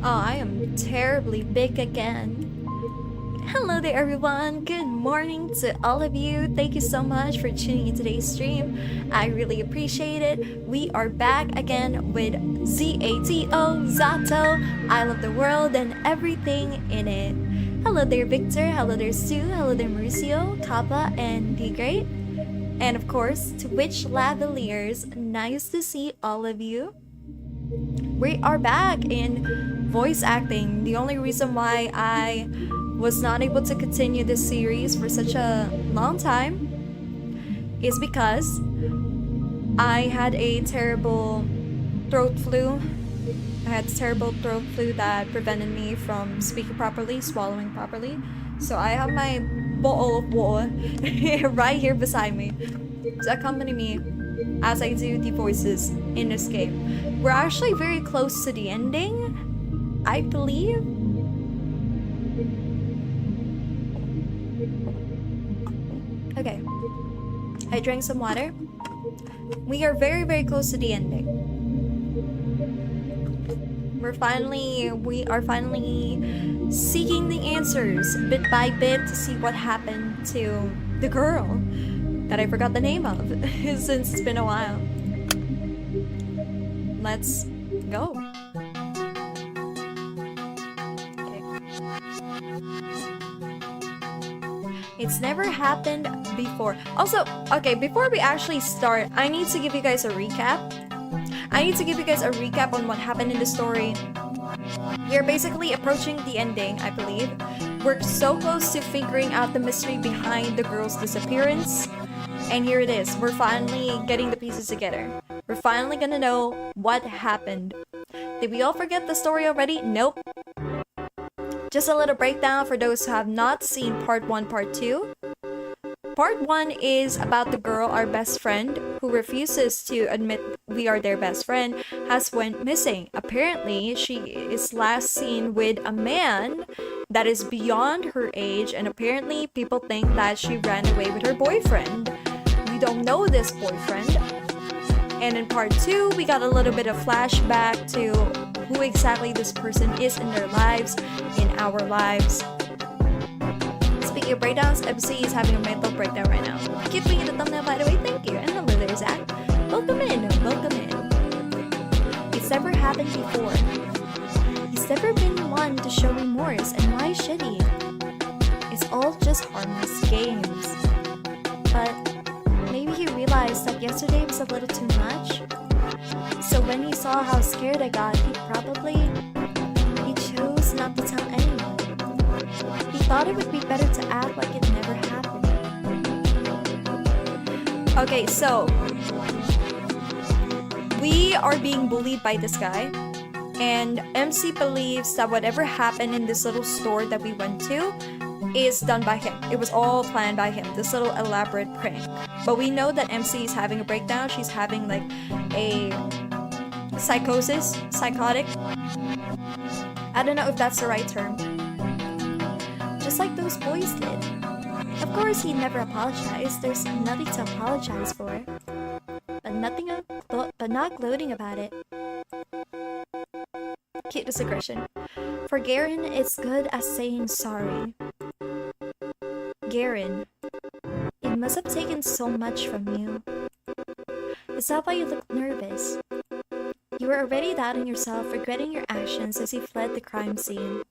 Oh, I am terribly big again. Hello there everyone, good morning to all of you. Thank you so much for tuning in today's stream. I really appreciate it. We are back again with Z.A.T.O, Z.A.T.O, I love the world and everything in it. Hello there Victor, hello there Sue, hello there Mauricio, Kappa, and The Great. And of course, Twitch Lavaliers, nice to see all of you. We are back in voice acting. The only reason why I was not able to continue this series for such a long time is because I had a terrible throat flu. I had terrible throat flu that prevented me from speaking properly, swallowing properly. So I have my bottle of water right here beside me to accompany me as I do the voices in this game. We're actually very close to the ending, I believe. Okay, I drank some water. We are very, very close to the ending. We are finally seeking the answers bit by bit to see what happened to the girl that I forgot the name of since it's been a while. Let's go. Okay. It's never happened before. Also, okay, before we actually start, I need to give you guys a recap. On what happened in the story. We're basically approaching the ending, I believe. We're so close to figuring out the mystery behind the girl's disappearance. And here it is. We're finally getting the pieces together. We're finally gonna know what happened. Did we all forget the story already? Nope. Just a little breakdown for those who have not seen part 1, part 2. Part 1 is about the girl, our best friend, who refuses to admit we are their best friend, has went missing. Apparently, she is last seen with a man that is beyond her age, and apparently people think that she ran away with her boyfriend. We don't know this boyfriend. And in part 2, we got a little bit of flashback to who exactly this person is in their lives, in our lives. Speaking of breakdowns, MC is having a mental breakdown right now. Keep me in the thumbnail, by the way, thank you. And hello there, Zach. Welcome in, welcome in. It's never happened before. He's never been one to show remorse, and why should he? It's all just harmless games. But maybe he realized that yesterday was a little too much. So when he saw how scared I got, he chose not to tell anyone. He thought it would be better to act like it never happened. Okay, so we are being bullied by this guy, and MC believes that whatever happened in this little store that we went to is done by him. It was all planned by him, this little elaborate prank. But we know that MC is having a breakdown. She's having like a psychotic. I don't know if that's the right term. Just like those boys did. Of course, he never apologized. There's nothing to apologize for. But not gloating about it. Cute discretion. For Garen, it's good as saying sorry. Garen, it must have taken so much from you. Is that why you look nervous? You were already doubting yourself, regretting your actions as you fled the crime scene.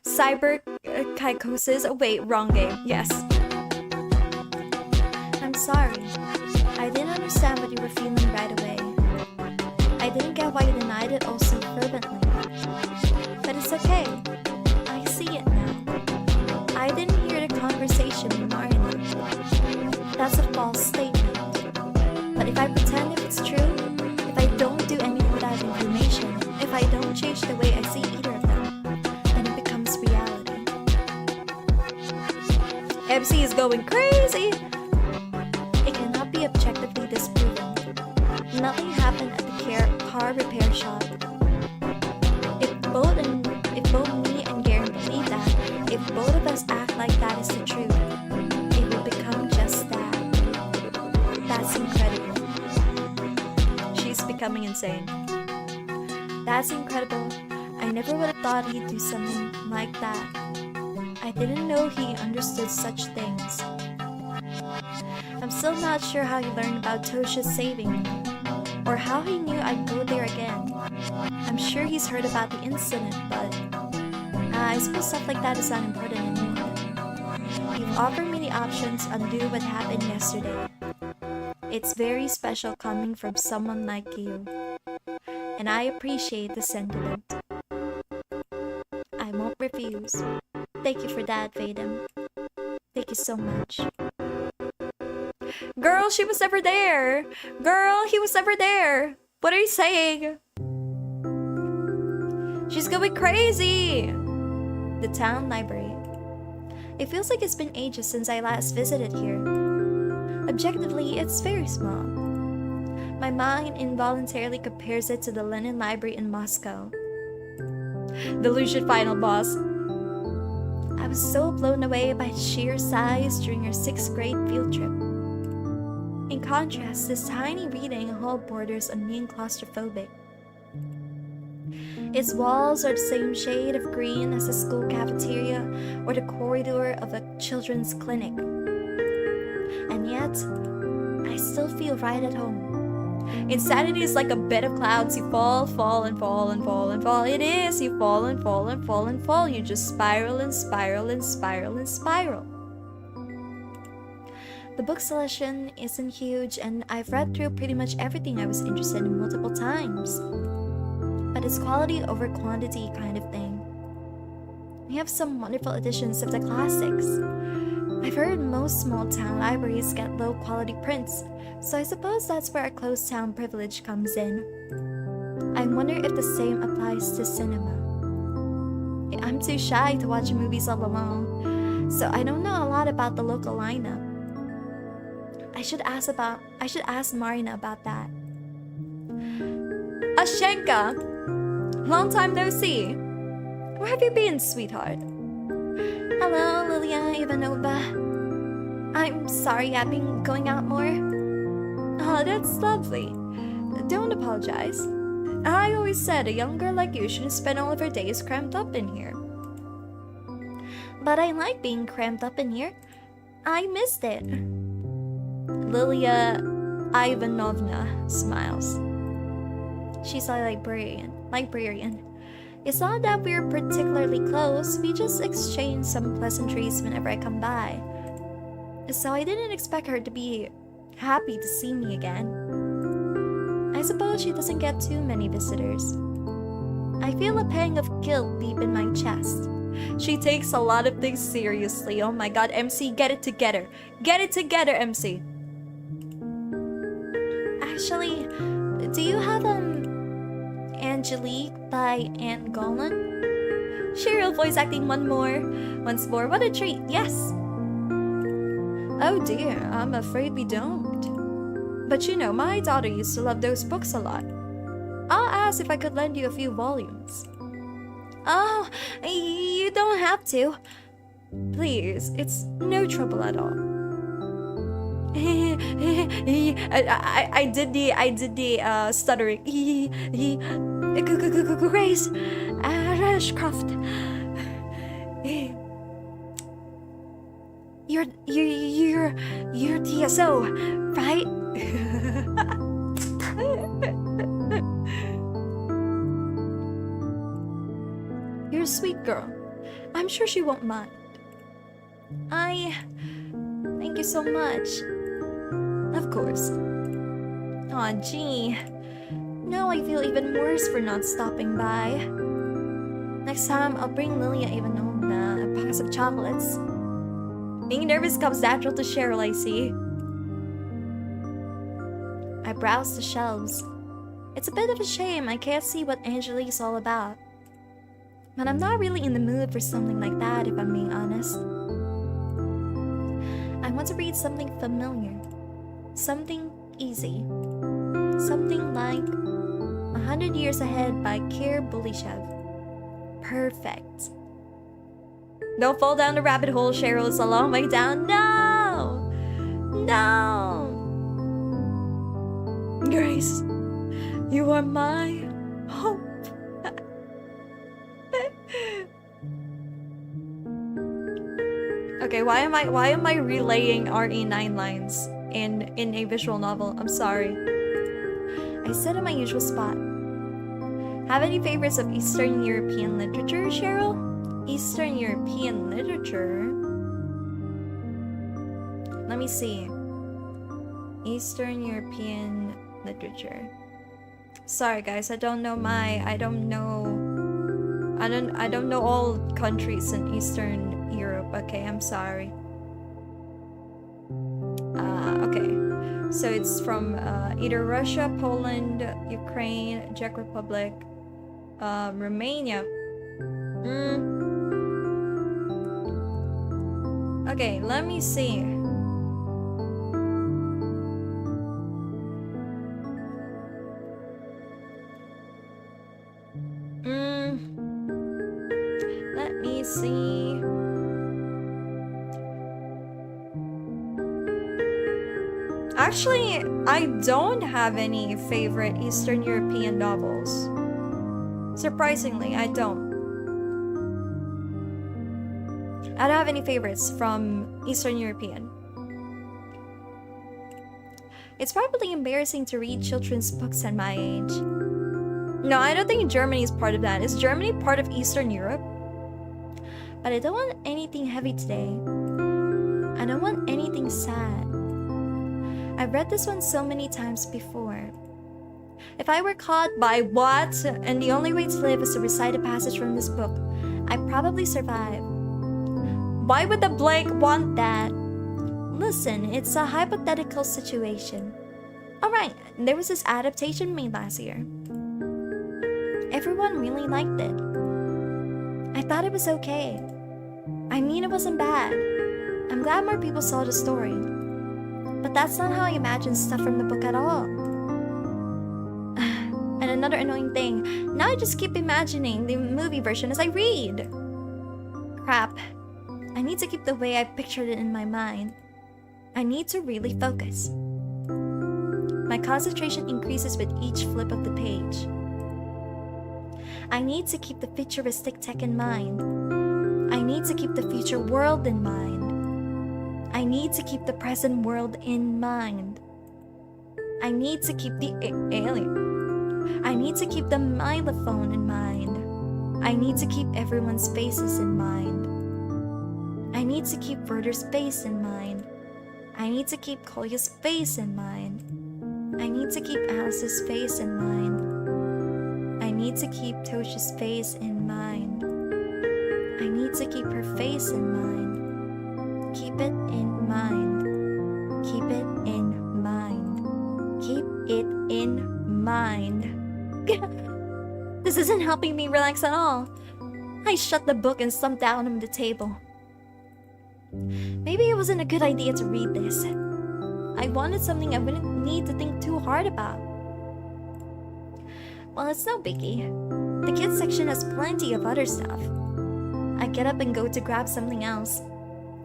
Cyber psychosis. Oh wait, wrong game. Yes. I'm sorry. I didn't understand what you were feeling right away. I didn't get why you denied it all so fervently. But it's okay. I see it now. I didn't hear the conversation with Marina. That's a false statement. But if I pretend if it's true, if I don't do anything without information, if I don't change the way I see either of them, then it becomes reality. MC is going crazy! It cannot be objectively disproven. Nothing happened at the car repair shop. If both me and Garen believe that, if both of us act like that is the truth, it will become just that. That's incredible. She's becoming insane. That's incredible. I I never would have thought he'd do something like that. I didn't know he understood such things. I'm still not sure how he learned about Tosha saving me, or how he knew I'd go there again. I'm sure he's heard about the incident, but I suppose stuff like that is not important anymore. You've offered me the option to undo what happened yesterday. It's very special coming from someone like you, and I appreciate the sentiment. I won't refuse. Thank you for that, Vadim. Thank you so much. Girl, she was never there! Girl, he was never there! What are you saying? She's going crazy! The town library. It feels like it's been ages since I last visited here. Objectively, it's very small. My mind involuntarily compares it to the Lenin Library in Moscow. Delusion final boss. I was so blown away by its sheer size during our 6th grade field trip. In contrast, this tiny reading hall borders on being claustrophobic. Its walls are the same shade of green as the school cafeteria or the corridor of a children's clinic. And yet, I still feel right at home. Insanity is like a bed of clouds. You fall, fall, and fall, and fall, and fall. It is. You fall, and fall, and fall, and fall. You just spiral, and spiral, and spiral, and spiral. The book selection isn't huge, and I've read through pretty much everything I was interested in multiple times. But it's quality over quantity kind of thing. We have some wonderful editions of the classics. I've heard most small-town libraries get low-quality prints, so I suppose that's where our closed-town privilege comes in. I wonder if the same applies to cinema. I'm too shy to watch movies all alone, so I don't know a lot about the local lineup. I should ask Marina about that. Ashenka! Long time no see. Where have you been, sweetheart? Hello, Lilia Ivanova. I'm sorry I've been going out more. Oh, that's lovely. Don't apologize. I always said a young girl like you shouldn't spend all of her days cramped up in here. But I like being cramped up in here. I missed it. Lilia Ivanovna smiles. She's a librarian. It's not that we're particularly close, we just exchange some pleasantries whenever I come by. So I didn't expect her to be happy to see me again. I suppose she doesn't get too many visitors. I feel a pang of guilt deep in my chest. She takes a lot of things seriously. Oh my god, MC, get it together. Get it together, MC. Actually, do you have Angelique by Anne Golan? Cheryl voice acting once more. What a treat, yes. Oh dear, I'm afraid we don't. But you know, my daughter used to love those books a lot. I'll ask if I could lend you a few volumes. Oh, you don't have to. Please, it's no trouble at all. I did the stuttering. Grace Ashcroft. You're TSO, right? You're a sweet girl. I'm sure she won't mind. Thank you so much. Of course. Aw, gee. Now I feel even worse for not stopping by. Next time, I'll bring Lilia Ivanovna a box of chocolates. Being nervous comes natural to Cheryl, I see. I browse the shelves. It's a bit of a shame I can't see what Angelique's all about. But I'm not really in the mood for something like that, if I'm being honest. I want to read something familiar. Something easy. Something like 100 Years Ahead by Kir Bulishev. Perfect. Don't fall down the rabbit hole, Cheryl. It's a long way down. No! No! Grace, you are my hope. Okay, why am I relaying RE9 lines in a visual novel? I'm sorry. I sit in my usual spot. Have any favorites of Eastern European literature, Cheryl? Eastern European literature? Let me see. Eastern European literature. Sorry guys, I don't know all countries in Eastern Europe. Okay, I'm sorry. Okay. So it's from either Russia, Poland, Ukraine, Czech Republic, Romania. Okay, let me see. Let me see. Actually, I don't have any favorite Eastern European novels. Surprisingly, I don't. I don't have any favorites from Eastern European. It's probably embarrassing to read children's books at my age. No, I don't think Germany is part of that. Is Germany part of Eastern Europe? But I don't want anything heavy today. I don't want anything sad. I've read this one so many times before. If I were caught by what, and the only way to live is to recite a passage from this book, I'd probably survive. Why would the Blake want that? Listen, it's a hypothetical situation. Alright, there was this adaptation made last year. Everyone really liked it. I thought it was okay. I mean, it wasn't bad. I'm glad more people saw the story. But that's not how I imagine stuff from the book at all. And another annoying thing, now I just keep imagining the movie version as I read. Crap. I need to keep the way I pictured it in my mind. I need to really focus. My concentration increases with each flip of the page. I need to keep the futuristic tech in mind. I need to keep the future world in mind. I need to keep the present world in mind. I need to keep the alien. I need to keep the mylophone in mind. I need to keep everyone's faces in mind. I need to keep Werther's face in mind. I need to keep Kolya's face in mind. I need to keep Alice's face in mind. I need to keep Tosha's face in mind. I need to keep her face in mind. Keep it in mind. Keep it in mind. Keep it in mind. This isn't helping me relax at all. I shut the book and slumped down on the table. Maybe it wasn't a good idea to read this. I wanted something I wouldn't need to think too hard about. Well, it's no biggie. The kids section has plenty of other stuff. I get up and go to grab something else.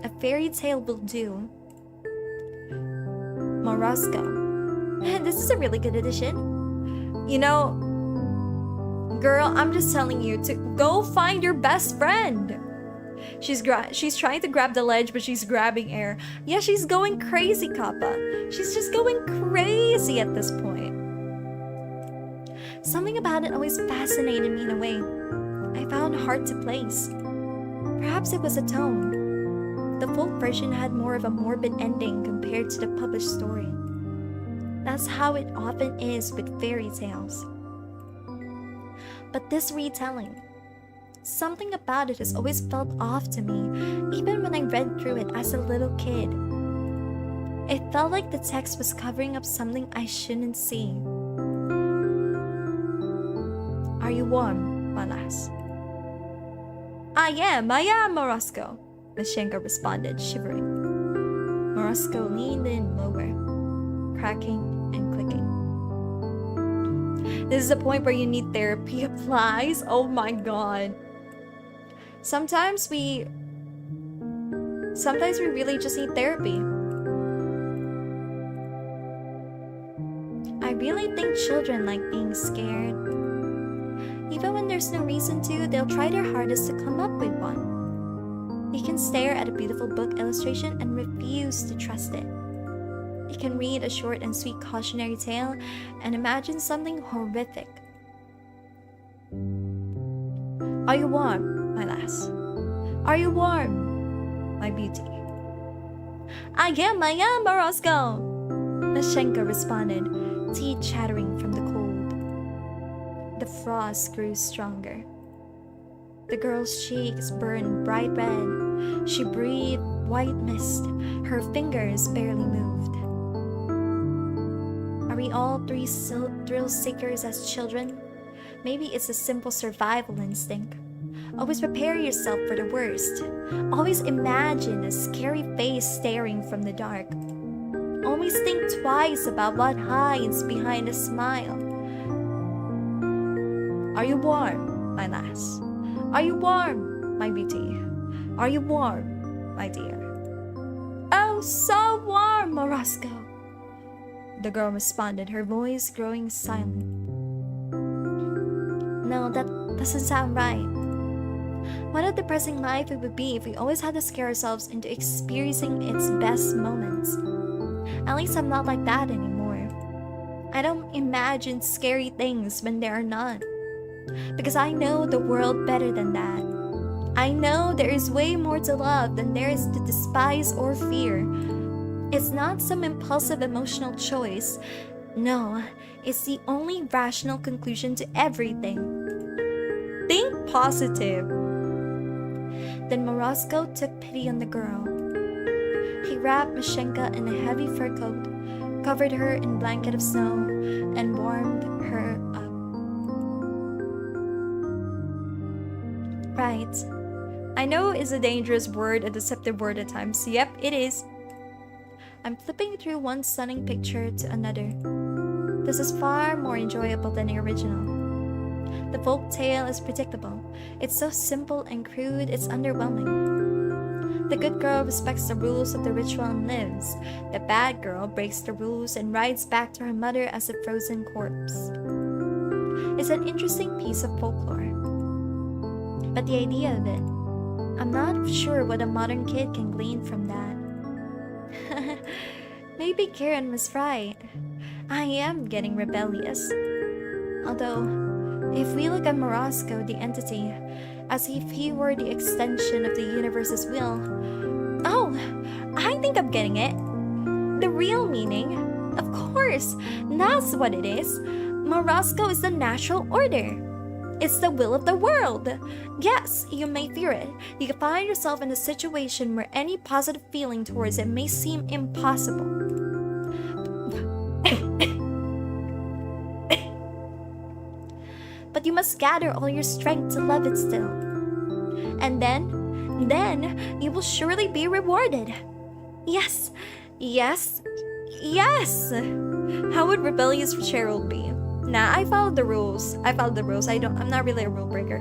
A fairy tale will do. Morosco. This is a really good edition. You know, girl, I'm just telling you to go find your best friend. She's trying to grab the ledge, but she's grabbing air. Yeah, she's going crazy, Kappa. She's just going crazy at this point. Something about it always fascinated me in a way I found hard to place. Perhaps it was a tone. The folk version had more of a morbid ending compared to the published story. That's how it often is with fairy tales. But this retelling, something about it has always felt off to me, even when I read through it as a little kid. It felt like the text was covering up something I shouldn't see. Are you warm, Malas? I am, Morosco, Mashenka responded, shivering. Morosco leaned in lower, cracking and clicking. This is a point where you need therapy applies. Oh my god. Sometimes we really just need therapy. I really think children like being scared. Even when there's no reason to, they'll try their hardest to come up with one. You can stare at a beautiful book illustration and refuse to trust it. You can read a short and sweet cautionary tale and imagine something horrific. Are you warm, my lass? Are you warm, my beauty? I am, Morosco! Mashenka responded, teeth chattering from the cold. The frost grew stronger. The girl's cheeks burned bright red. She breathed white mist. Her fingers barely moved. Are we all three thrill seekers as children? Maybe it's a simple survival instinct. Always prepare yourself for the worst. Always imagine a scary face staring from the dark. Always think twice about what hides behind a smile. Are you warm, my lass? Are you warm, my beauty? Are you warm, my dear? Oh, so warm, Morosco! The girl responded, her voice growing silent. No, that doesn't sound right. What a depressing life it would be if we always had to scare ourselves into experiencing its best moments. At least I'm not like that anymore. I don't imagine scary things when there are none. Because I know the world better than that. I know there is way more to love than there is to despise or fear. It's not some impulsive emotional choice. No, it's the only rational conclusion to everything. Think positive. Then Morosco took pity on the girl. He wrapped Mashenka in a heavy fur coat, covered her in a blanket of snow, and warmed her up. Right. I know it's a dangerous word, a deceptive word at times. Yep, it is. I'm flipping through one stunning picture to another. This is far more enjoyable than the original. The folk tale is predictable. It's so simple and crude, it's underwhelming. The good girl respects the rules of the ritual and lives. The bad girl breaks the rules and rides back to her mother as a frozen corpse. It's an interesting piece of folklore. But the idea of it, I'm not sure what a modern kid can glean from that. Maybe Karen was right. I am getting rebellious. Although, if we look at Morosco, the entity, as if he were the extension of the universe's will... Oh, I think I'm getting it. The real meaning. Of course, that's what it is. Morosco is the natural order. It's the will of the world. Yes, you may fear it. You can find yourself in a situation where any positive feeling towards it may seem impossible. But you must gather all your strength to love it still. And then you will surely be rewarded. Yes, yes, yes! How would rebellious Cheryl be? Nah, I followed the rules. I'm not really a rule breaker.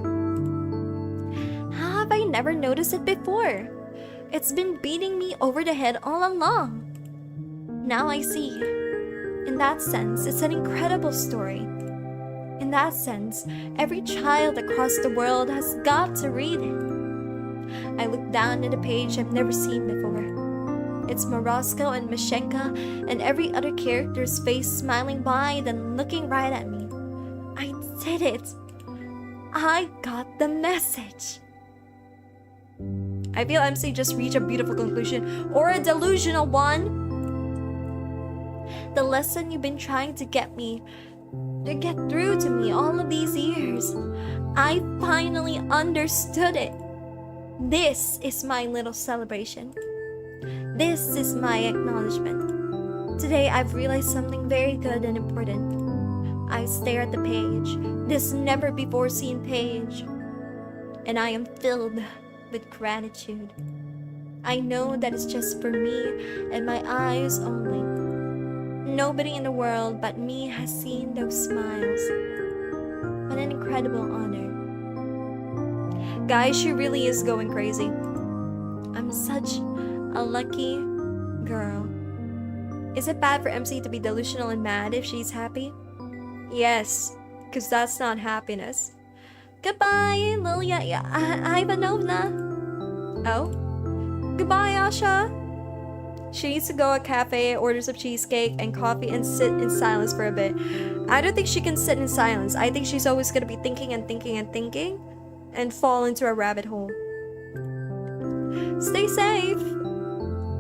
How have I never noticed it before? It's been beating me over the head all along. Now I see. In that sense, it's an incredible story. In that sense, every child across the world has got to read it. I look down at a page I've never seen before. It's Morosco and Mashenka and every other character's face smiling wide and looking right at me. I did it! I got the message! I feel MC just reached a beautiful conclusion, or a delusional one! The lesson you've been trying to get through to me all of these years. I finally understood it. This is my little celebration. This is my acknowledgement. Today I've realized something very good and important. I stare at the page, this never before seen page, and I am filled with gratitude. I know that it's just for me and my eyes only. Nobody in the world but me has seen those smiles. What an incredible honor. Guys, she really is going crazy. I'm such a lucky girl. Is it bad for MC to be delusional and mad if she's happy? Yes, because that's not happiness. Goodbye, Lilia Ivanovna. Oh? Goodbye, Asha. She needs to go to a cafe, order some cheesecake and coffee, and sit in silence for a bit. I don't think she can sit in silence. I think she's always gonna be thinking and thinking and thinking and fall into a rabbit hole. Stay safe.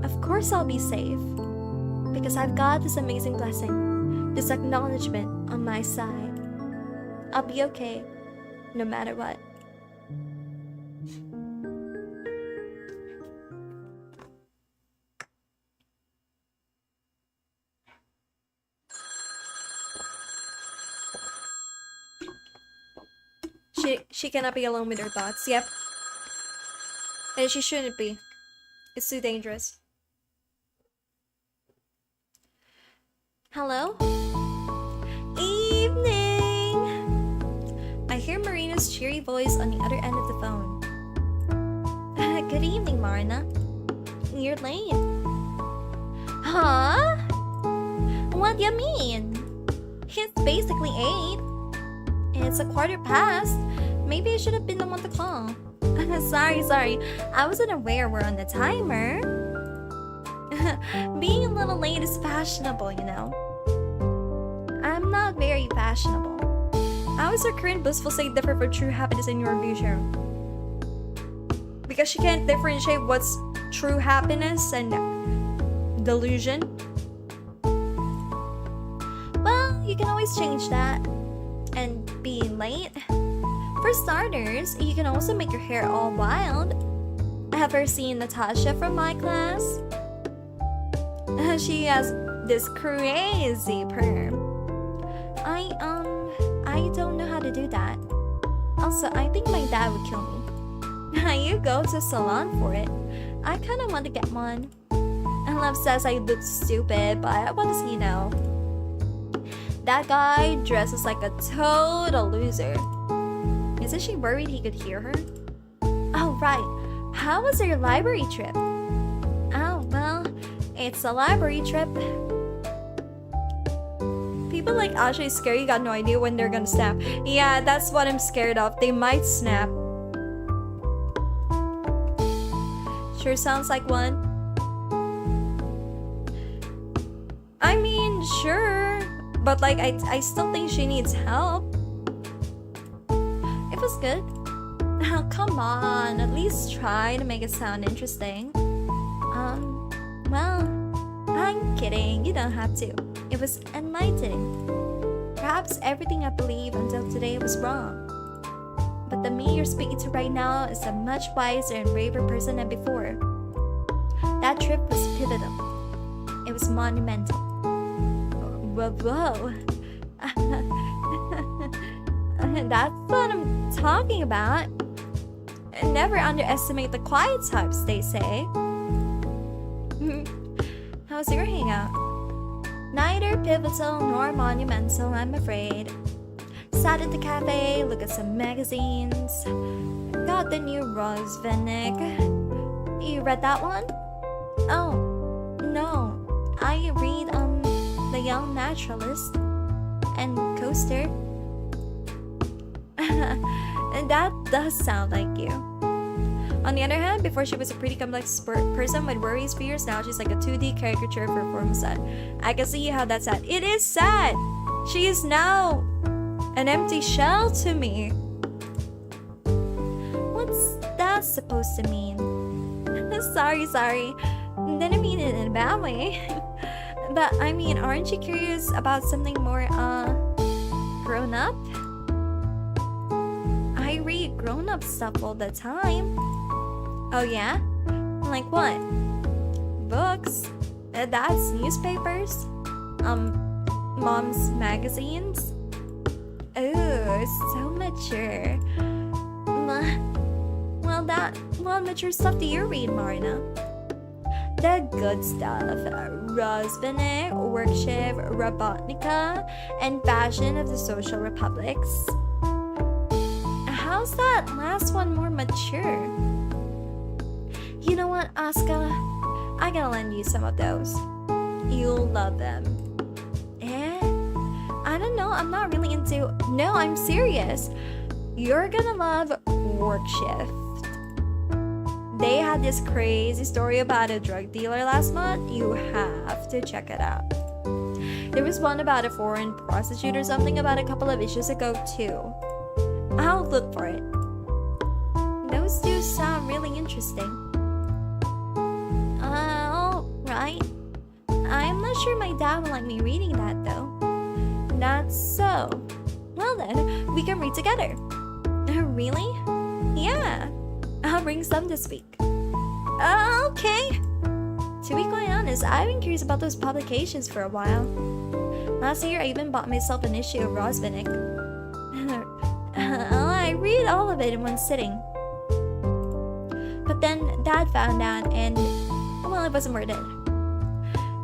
Of course I'll be safe. Because I've got this amazing blessing, this acknowledgement on my side. I'll be okay, no matter what. She cannot be alone with her thoughts. Yep. And she shouldn't be. It's too dangerous. Hello? Evening! I hear Marina's cheery voice on the other end of the phone. Good evening, Marina. You're late. Huh? What do you mean? It's basically 8. It's a 1:15. Maybe I should have been the one to call. Sorry. I wasn't aware we're on the timer. Being a little late is fashionable, you know. I'm not very fashionable. How is her current blissful state different from true happiness in your view, Cheryl? Because she can't differentiate what's true happiness and delusion. Well, you can always change that. And being late. For starters, you can also make your hair all wild. Ever seen Natasha from my class? She has this crazy perm. I don't know how to do that. Also, I think my dad would kill me. You go to a salon for it. I kind of want to get one. And Love says I look stupid, but what does he know? That guy dresses like a total loser. Isn't she worried he could hear her? Oh, right. How was your library trip? Oh, well, it's a library trip. People like Asha is scary, got no idea when they're gonna snap. Yeah, that's what I'm scared of. They might snap. Sure sounds like one. I mean, sure. But like, I still think she needs help. It was good. Oh, come on. At least try to make it sound interesting. Well, I'm kidding. You don't have to. It was enlightening. Perhaps everything I believed until today was wrong. But the me you're speaking to right now is a much wiser and braver person than before. That trip was pivotal. It was monumental. Whoa. That's what I'm talking about. Never underestimate the quiet types, they say. How's your hangout? Neither pivotal nor monumental, I'm afraid. Sat at the cafe, look at some magazines. Got the new Rose Vinik. You read that one? Oh, no. I read, The Young Naturalist and Coaster. And that does sound like you. On the other hand, before she was a pretty complex person with worries, fears, now she's like a 2D caricature for form sad. I can see how that's sad. It is sad! She is now an empty shell to me. What's that supposed to mean? Sorry. Didn't mean it in a bad way. But I mean, aren't you curious about something more, grown up? I read grown up stuff all the time. Oh yeah? Like what? Books? That's newspapers? Mom's magazines? Oh, so mature. What mature stuff do you read, Marina? The good stuff. Rozvene, Workship, Robotnica, and Fashion of the Social Republics. How's that last one more mature? You know what, Asuka? I gotta lend you some of those. You'll love them. I don't know, I'm not really into... No, I'm serious. You're gonna love Work Shift. they had this crazy story about a drug dealer last month. You have to check it out. There was one about a foreign prostitute or something about a couple of issues ago too. I'll look for it. Those two sound really interesting. Alright. I'm not sure my dad will like me reading that though. That's so. Well then, we can read together. Really? Yeah. I'll bring some this week. Okay. To be quite honest, I've been curious about those publications for a while. Last year, I even bought myself an issue of Rosvinick. I read all of it in one sitting. But then Dad found out and, well, it wasn't worth it.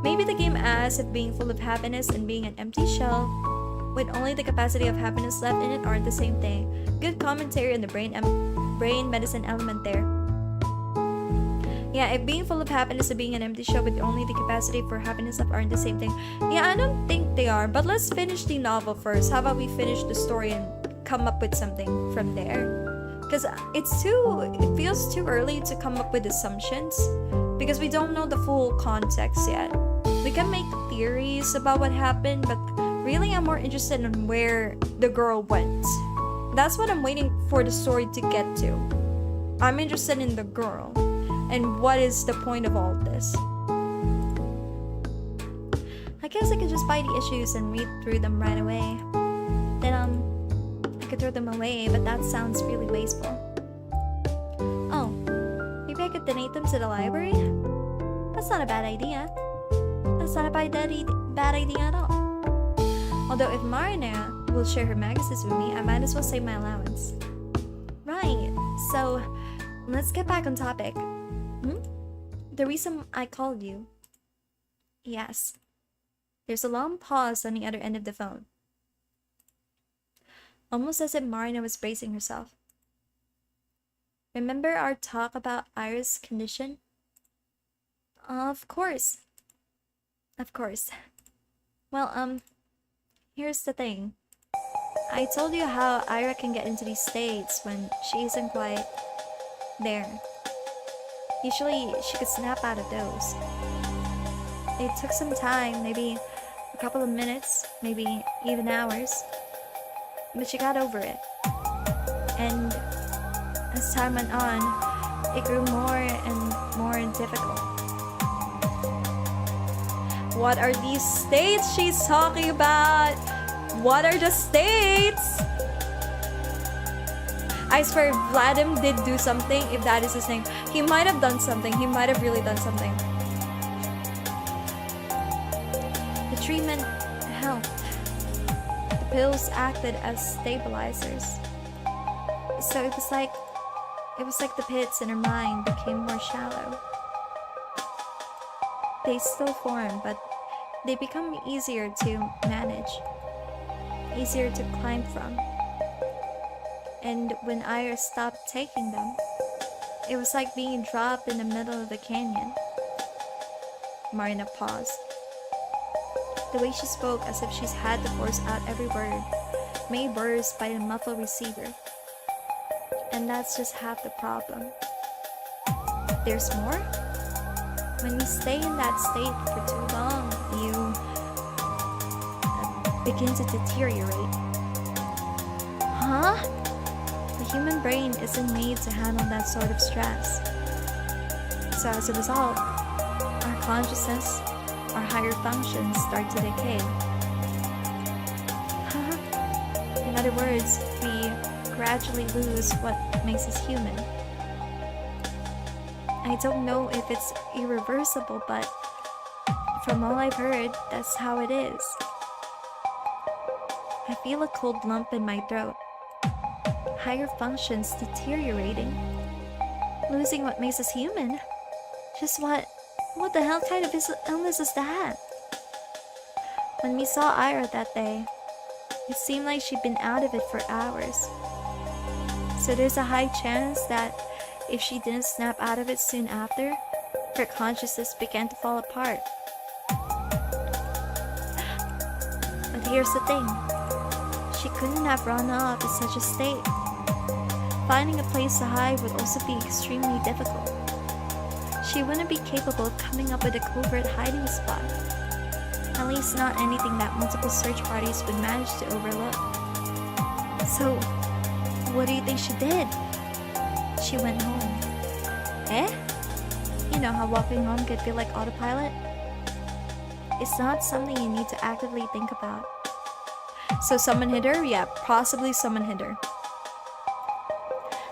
Maybe the game asks if being full of happiness and being an empty shell with only the capacity of happiness left in it aren't the same thing. Good commentary on the brain medicine element there. Yeah, if being full of happiness and being an empty shell with only the capacity for happiness left aren't the same thing. Yeah, I don't think they are, but let's finish the novel first. How about we finish the story and come up with something from there? Because it feels too early to come up with assumptions because we don't know the full context yet. We can make theories about what happened, but really I'm more interested in where the girl went. That's what I'm waiting for the story to get to. I'm interested in the girl and what is the point of all this. I guess I could just buy the issues and read through them right away. Then I could throw them away, but that sounds really wasteful. Oh, maybe I could donate them to the library? That's not a bad idea. That's not a bad idea at all. Although if Marina will share her magazines with me, I might as well save my allowance. Right, so let's get back on topic. The reason I called you. Yes. There's a long pause on the other end of the phone. Almost as if Marina was bracing herself. Remember our talk about Ira's condition? Of course. Of course. Well, here's the thing. I told you how Ira can get into these states when she isn't quite there. Usually, she could snap out of those. It took some time, maybe a couple of minutes, maybe even hours. But she got over it. And as time went on, it grew more and more difficult. What are these states she's talking about? What are the states? I swear Vladim did do something, if that is his name. He might have done something. He might have really done something. The treatment helped. The pills acted as stabilizers. So it was like the pits in her mind became more shallow. They still form, but they become easier to manage. Easier to climb from. And when Ira stopped taking them, it was like being dropped in the middle of the canyon. Marina paused. The way she spoke as if she's had to force out every word, made worse by the muffled receiver. And that's just half the problem. There's more? When you stay in that state for too long, you begin to deteriorate. Huh? The human brain isn't made to handle that sort of stress. So as a result, our consciousness, our higher functions start to decay. In other words, we gradually lose what makes us human. I don't know if it's irreversible, but from all I've heard, that's how it is. I feel a cold lump in my throat. Higher functions deteriorating. Losing what makes us human? Just what the hell kind of illness is that? When we saw Ira that day, it seemed like she'd been out of it for hours. So there's a high chance that if she didn't snap out of it soon after, her consciousness began to fall apart. But here's the thing. She couldn't have run off in such a state. Finding a place to hide would also be extremely difficult. She wouldn't be capable of coming up with a covert hiding spot. At least not anything that multiple search parties would manage to overlook. So, what do you think she did? She went home. Eh? You know how walking home could feel like autopilot? It's not something you need to actively think about. So someone hit her? Yeah, possibly someone hit her.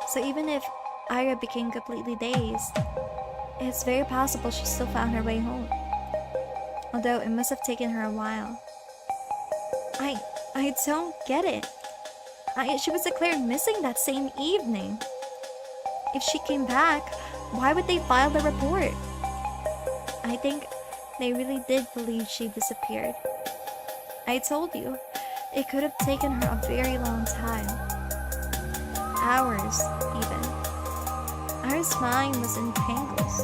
So even if Ira became completely dazed, it's very possible she still found her way home. Although it must have taken her a while. I don't get it. She was declared missing that same evening. If she came back, why would they file the report? I think they really did believe she disappeared. I told you, it could have taken her a very long time. Hours, even. Ira's mind was in tangles.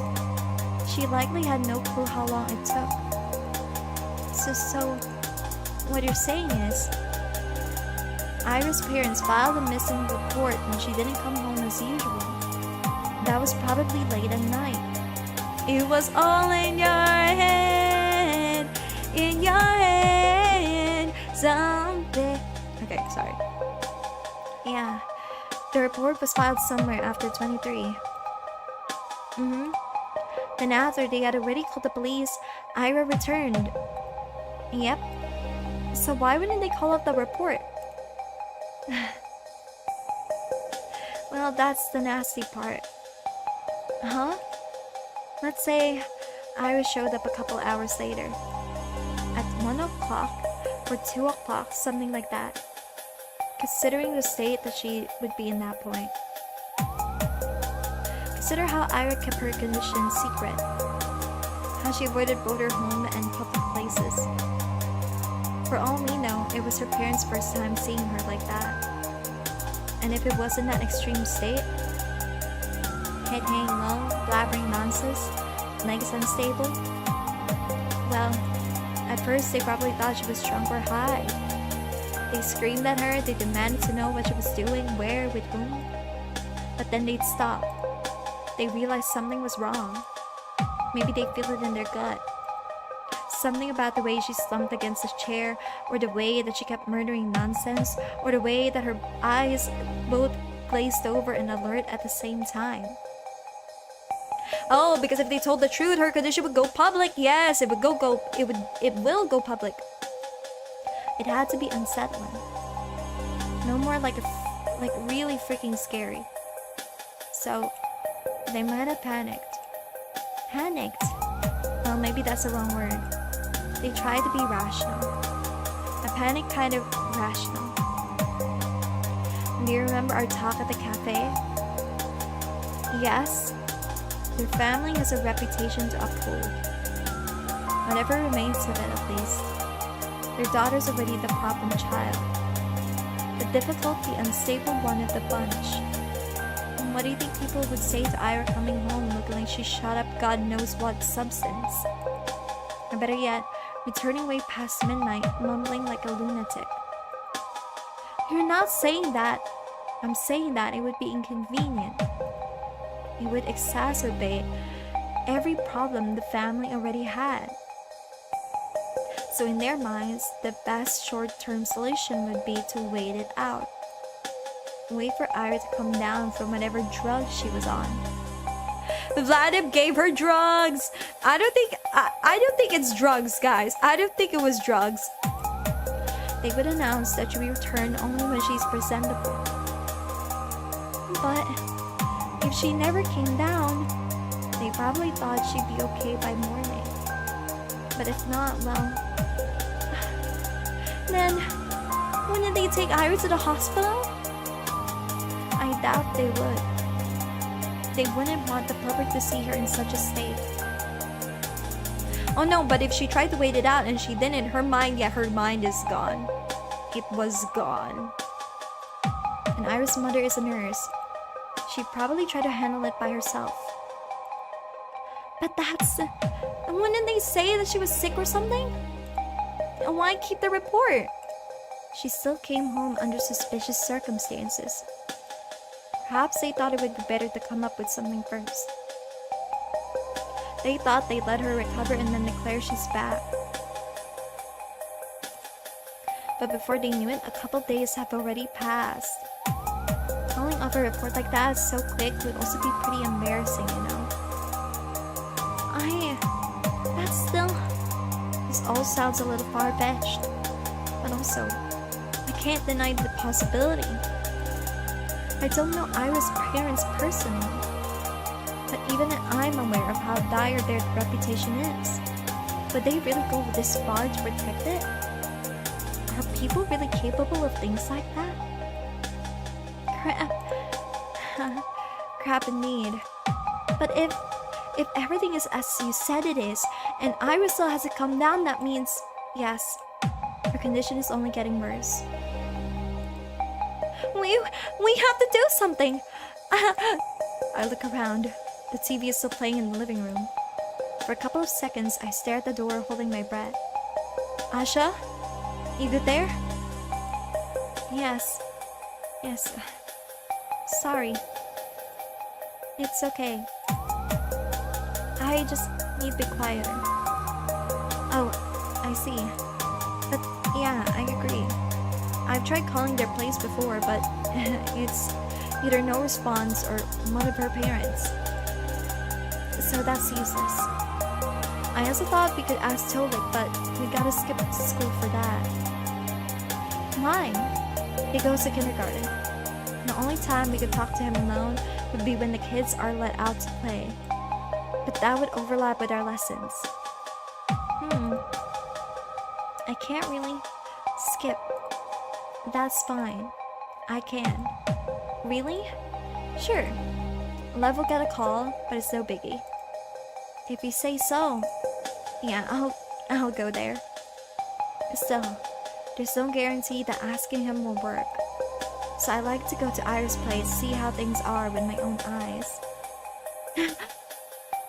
She likely had no clue how long it took. So, what you're saying is, Ira's parents filed a missing report when she didn't come home as usual. That was probably late at night. It was all in your head, someday. Okay, sorry. Yeah, the report was filed somewhere after 23. Then after they had already called the police, Ira returned. Yep. So why wouldn't they call up the report? Well, that's the nasty part. Huh? Let's say Ira showed up a couple hours later. At 1 o'clock or 2 o'clock, something like that. Considering the state that she would be in that point. Consider how Ira kept her condition secret. How she avoided both her home and public places. For all we know, it was her parents' first time seeing her like that. And if it wasn't that extreme state, head hanging low, blabbering nonsense, legs unstable, well, at first they probably thought she was drunk or high. They screamed at her, they demanded to know what she was doing, where, with whom. But then they'd stop. They realized something was wrong. Maybe they feel it in their gut. Something about the way she slumped against the chair, or the way that she kept murdering nonsense, or the way that her eyes both glazed over and alert at the same time. Oh, because if they told the truth, her condition would go public. Yes, it will go public. It had to be unsettling. No more like really freaking scary. So they might have panicked. Panicked? Well, maybe that's the wrong word. They tried to be rational. A panic kind of rational. Do you remember our talk at the cafe? Yes. Their family has a reputation to uphold. Whatever remains of it, at least. Their daughter's already the problem child. The difficult, the unstable one of the bunch. And what do you think people would say to Ira coming home looking like she shot up God knows what substance? Or better yet, returning way past midnight, mumbling like a lunatic. You're not saying that. I'm saying that it would be inconvenient. It would exacerbate every problem the family already had. So in their minds, the best short-term solution would be to wait it out. Wait for Ira to come down from whatever drug she was on. Vladimir gave her drugs! I don't think it's drugs, guys. I don't think it was drugs. They would announce that she will return only when she's presentable. But if she never came down, they probably thought she'd be okay by morning. But if not, well, then wouldn't they take Ira to the hospital? I doubt they would. They wouldn't want the public to see her in such a state. Oh no, but if she tried to wait it out and she didn't, her mind is gone. It was gone. And Ira's mother is a nurse. She'd probably try to handle it by herself. But wouldn't they say that she was sick or something? And why keep the report? She still came home under suspicious circumstances. Perhaps they thought it would be better to come up with something first. They thought they'd let her recover and then declare she's back. But before they knew it, a couple days have already passed. Calling off a report like that so quick would also be pretty embarrassing, you know? That's still... This all sounds a little far-fetched. But also, I can't deny the possibility. I don't know Ira's parents personally. But even I'm aware of how dire their reputation is. Would they really go this far to protect it? Are people really capable of things like that? Crap indeed. But if everything is as you said it is, and Ira still hasn't come down, that means, yes, her condition is only getting worse. We have to do something! I look around. The TV is still playing in the living room. For a couple of seconds, I stare at the door, holding my breath. Asha? You good there? Yes. Sorry. It's okay. I just need to be quieter. Oh, I see. But yeah, I agree. I've tried calling their place before, but it's either no response or one of her parents. So that's useless. I also thought we could ask Tolik, but we gotta skip school for that. Why? He goes to kindergarten. The only time we could talk to him alone would be when the kids are let out to play. But that would overlap with our lessons. I can't really skip. That's fine. I can. Really? Sure. Lev will get a call, but it's no biggie. If you say so. Yeah, I'll go there. Still, there's no guarantee that asking him will work. So I like to go to Ira's place, see how things are with my own eyes.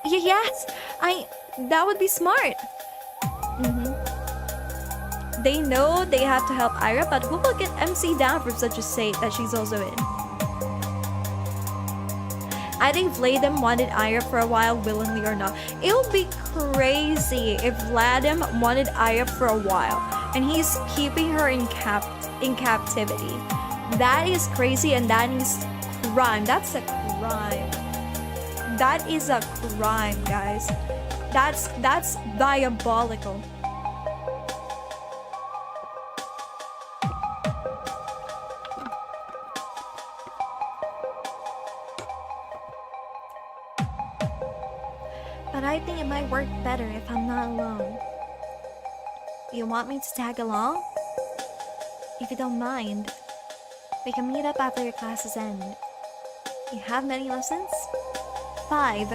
Yes! That would be smart! They know they have to help Ira, but who will get MC down from such a state that she's also in? I think Vladimir wanted Ira for a while, willingly or not. It would be crazy if Vladimir wanted Ira for a while, and he's keeping her in captivity. That is crazy, and that is crime. That's a crime. That is a crime, guys. That's diabolical. But I think it might work better if I'm not alone. You want me to tag along? If you don't mind, we can meet up after your classes end. You have many lessons? 5.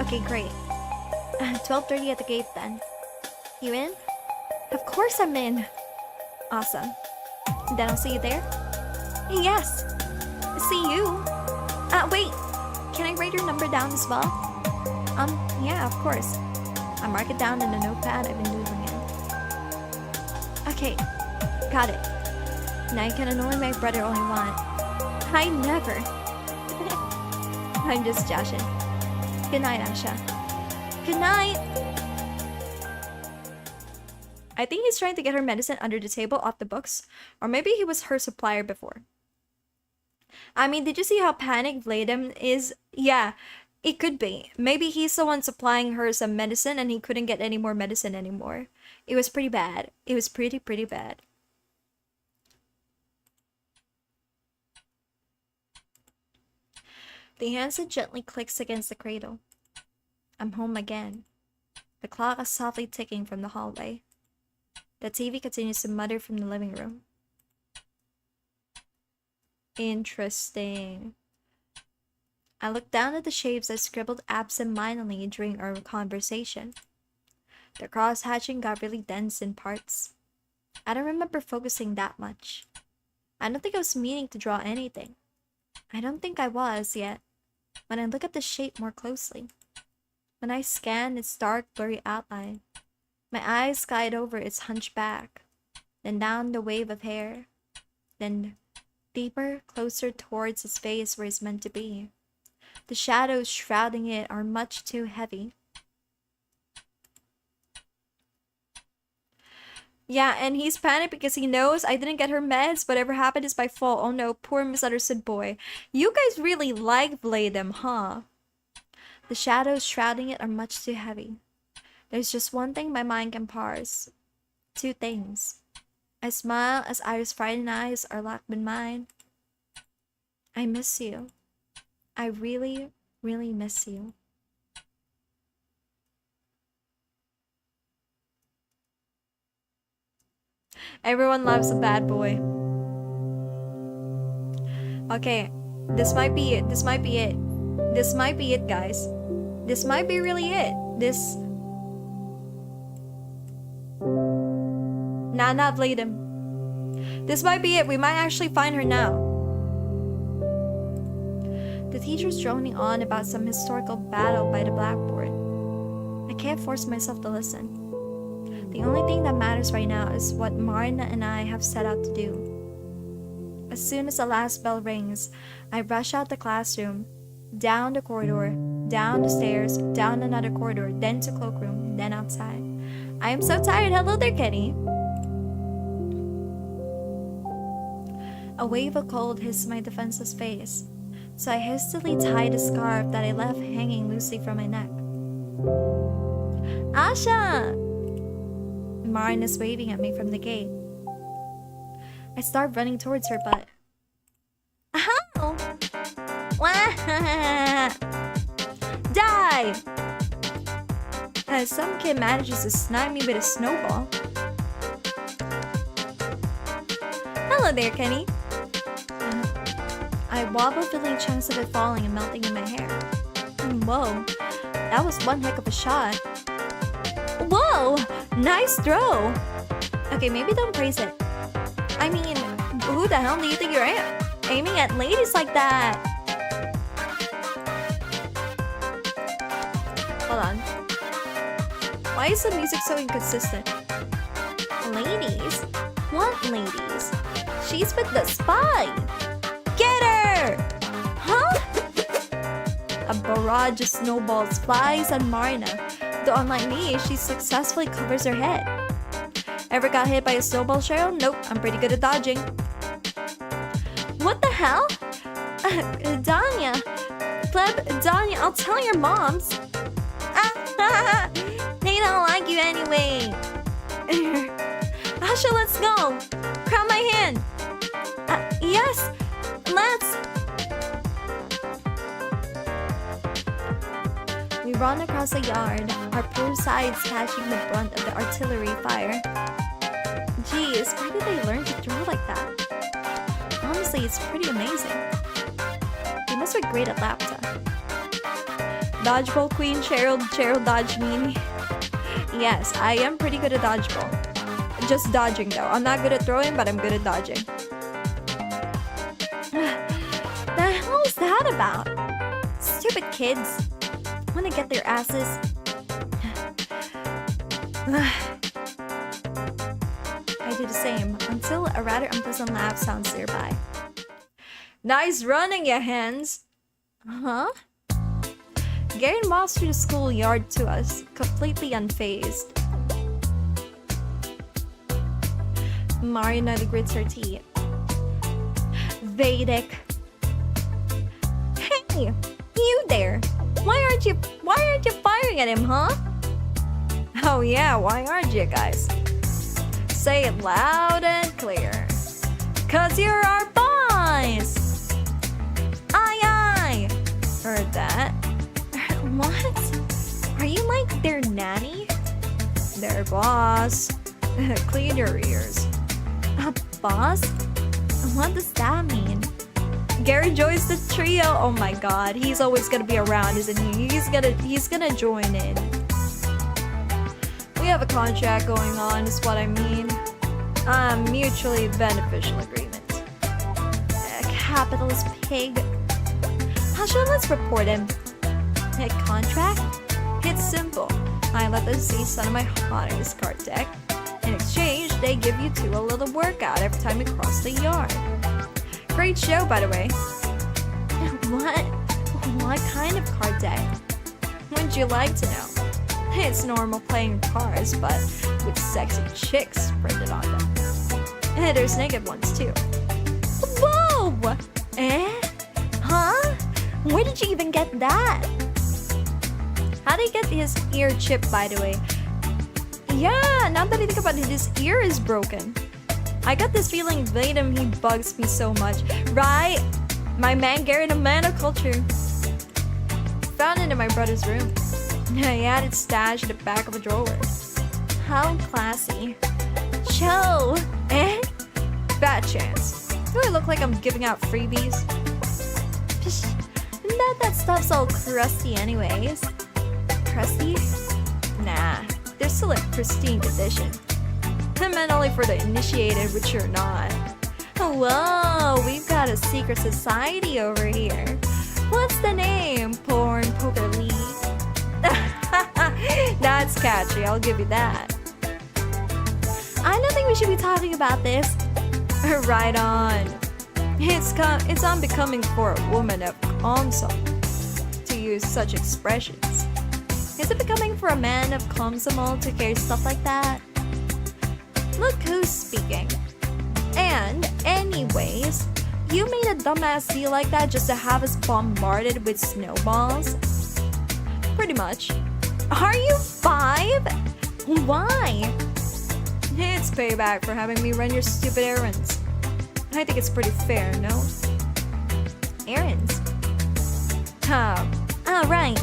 Okay, great. 12:30 at the gate then. You in? Of course I'm in! Awesome. Then I'll see you there? Yes! See you! Wait! Can I write your number down as well? Yeah, of course. I'll mark it down in a notepad. I've been doodling it. Okay, got it. Now you can annoy my brother all you want. I never. I'm just joshing. Good night, Asha. Good night! I think he's trying to get her medicine under the table off the books. Or maybe he was her supplier before. I mean, did you see how panicked Vladimir is? Yeah, it could be. Maybe he's the one supplying her some medicine and he couldn't get any more medicine anymore. It was pretty bad. It was pretty bad. The handset gently clicks against the cradle. I'm home again. The clock is softly ticking from the hallway. The TV continues to mutter from the living room. Interesting. I look down at the shapes I scribbled absent-mindedly during our conversation. The cross-hatching got really dense in parts. I don't remember focusing that much. I don't think I was meaning to draw anything. I don't think I was yet. When I look at the shape more closely. When I scan its dark, blurry outline, my eyes glide over its hunchback, then down the wave of hair, then deeper, closer towards its face where it's meant to be. The shadows shrouding it are much too heavy. Yeah, and he's panicked because he knows I didn't get her meds. Whatever happened is my fault. Oh no, poor misunderstood boy. You guys really like Vladem, huh? The shadows shrouding it are much too heavy. There's just one thing my mind can parse. Two things. I smile as Iris' frightened eyes are locked in mine. I miss you. I really, really miss you. Everyone loves a bad boy. Okay, this might be it. This might be it. This might be it, guys. This might be really it. This... Nah, not Vladem. This might be it. We might actually find her now. The teacher's droning on about some historical battle by the blackboard. I can't force myself to listen. The only thing that matters right now is what Marina and I have set out to do. As soon as the last bell rings, I rush out the classroom, down the corridor, down the stairs, down another corridor, then to cloakroom, then outside. I am so tired. Hello there, Kenny. A wave of cold hissed my defenseless face, so I hastily tied a scarf that I left hanging loosely from my neck. Asha! Marin is waving at me from the gate. I start running towards her, but... Ow! Die! As some kid manages to snipe me with a snowball. Hello there, Kenny. I wobble, feeling chunks of it falling and melting in my hair. Whoa, that was one heck of a shot. Whoa, nice throw. Okay, maybe don't praise it. I mean, who the hell do you think you're aiming at ladies like that? Hold on. Why is the music so inconsistent? Ladies? What ladies? She's with the spy! Get her! Huh? A barrage of snowballs flies at Marina, though unlike me, she successfully covers her head. Ever got hit by a snowball, Cheryl? Nope, I'm pretty good at dodging. What the hell? Danya. Pleb, Danya, I'll tell your moms. They don't like you anyway. Asha, let's go. Grab my hand. Yes, let's. We run across the yard, our poor sides catching the brunt of the artillery fire. Geez, where did they learn to throw like that? Honestly, it's pretty amazing. They must be great at laptop. Dodgeball queen, Cheryl dodge me. Yes, I am pretty good at dodgeball. Just dodging though. I'm not good at throwing, but I'm good at dodging. The hell is that about? Stupid kids. Wanna get their asses. I do the same, until a rather unpleasant laugh sounds nearby. Nice running, ya hens! Huh? Garen walks through the schoolyard to us, completely unfazed. Marina grits her teeth. Vedic. Hey! You there! Why aren't you firing at him, huh? Oh yeah, why aren't you guys? Say it loud and clear. 'Cause you're our boys! Aye aye! Heard that. What? Are you like their nanny? Their boss. Clean your ears. A boss? What does that mean? Gary joins the trio. Oh my god, he's always gonna be around, isn't he? He's gonna join in. We have a contract going on, is what I mean. A mutually beneficial agreement. A capitalist pig. Hasha, let's report him. A contract? It's simple. I let them see some of my hottest card deck. In exchange, they give you two a little workout every time you cross the yard. Great show, by the way. What? What kind of card deck? Would you like to know? It's normal playing cars, but with sexy chicks printed on them. And there's naked ones too. Whoa! Eh? Huh? Where did you even get that? How did he get his ear chipped, by the way? Yeah, now that I think about it, his ear is broken. I got this feeling Vadim, he bugs me so much. Right? My man Garen, a man of culture. Found it in my brother's room. He had it stashed in the back of a drawer. How classy. Joe! Eh? Bad chance. Do I look like I'm giving out freebies? Psh, that stuff's all crusty anyways. Crusty? Nah, they're still in pristine condition. I meant only for the initiated, which you're not. Whoa, we've got a secret society over here. What's the name? Porn Poker League. That's catchy, I'll give you that. I don't think we should be talking about this. Right on. It's unbecoming for a woman of console to use such expressions. Is it becoming for a man of console to carry stuff like that? Look who's speaking. And anyways, you made a dumbass deal like that just to have us bombarded with snowballs? Pretty much. Are you 5? Why? It's payback for having me run your stupid errands. I think it's pretty fair, no? Errands? Oh, right.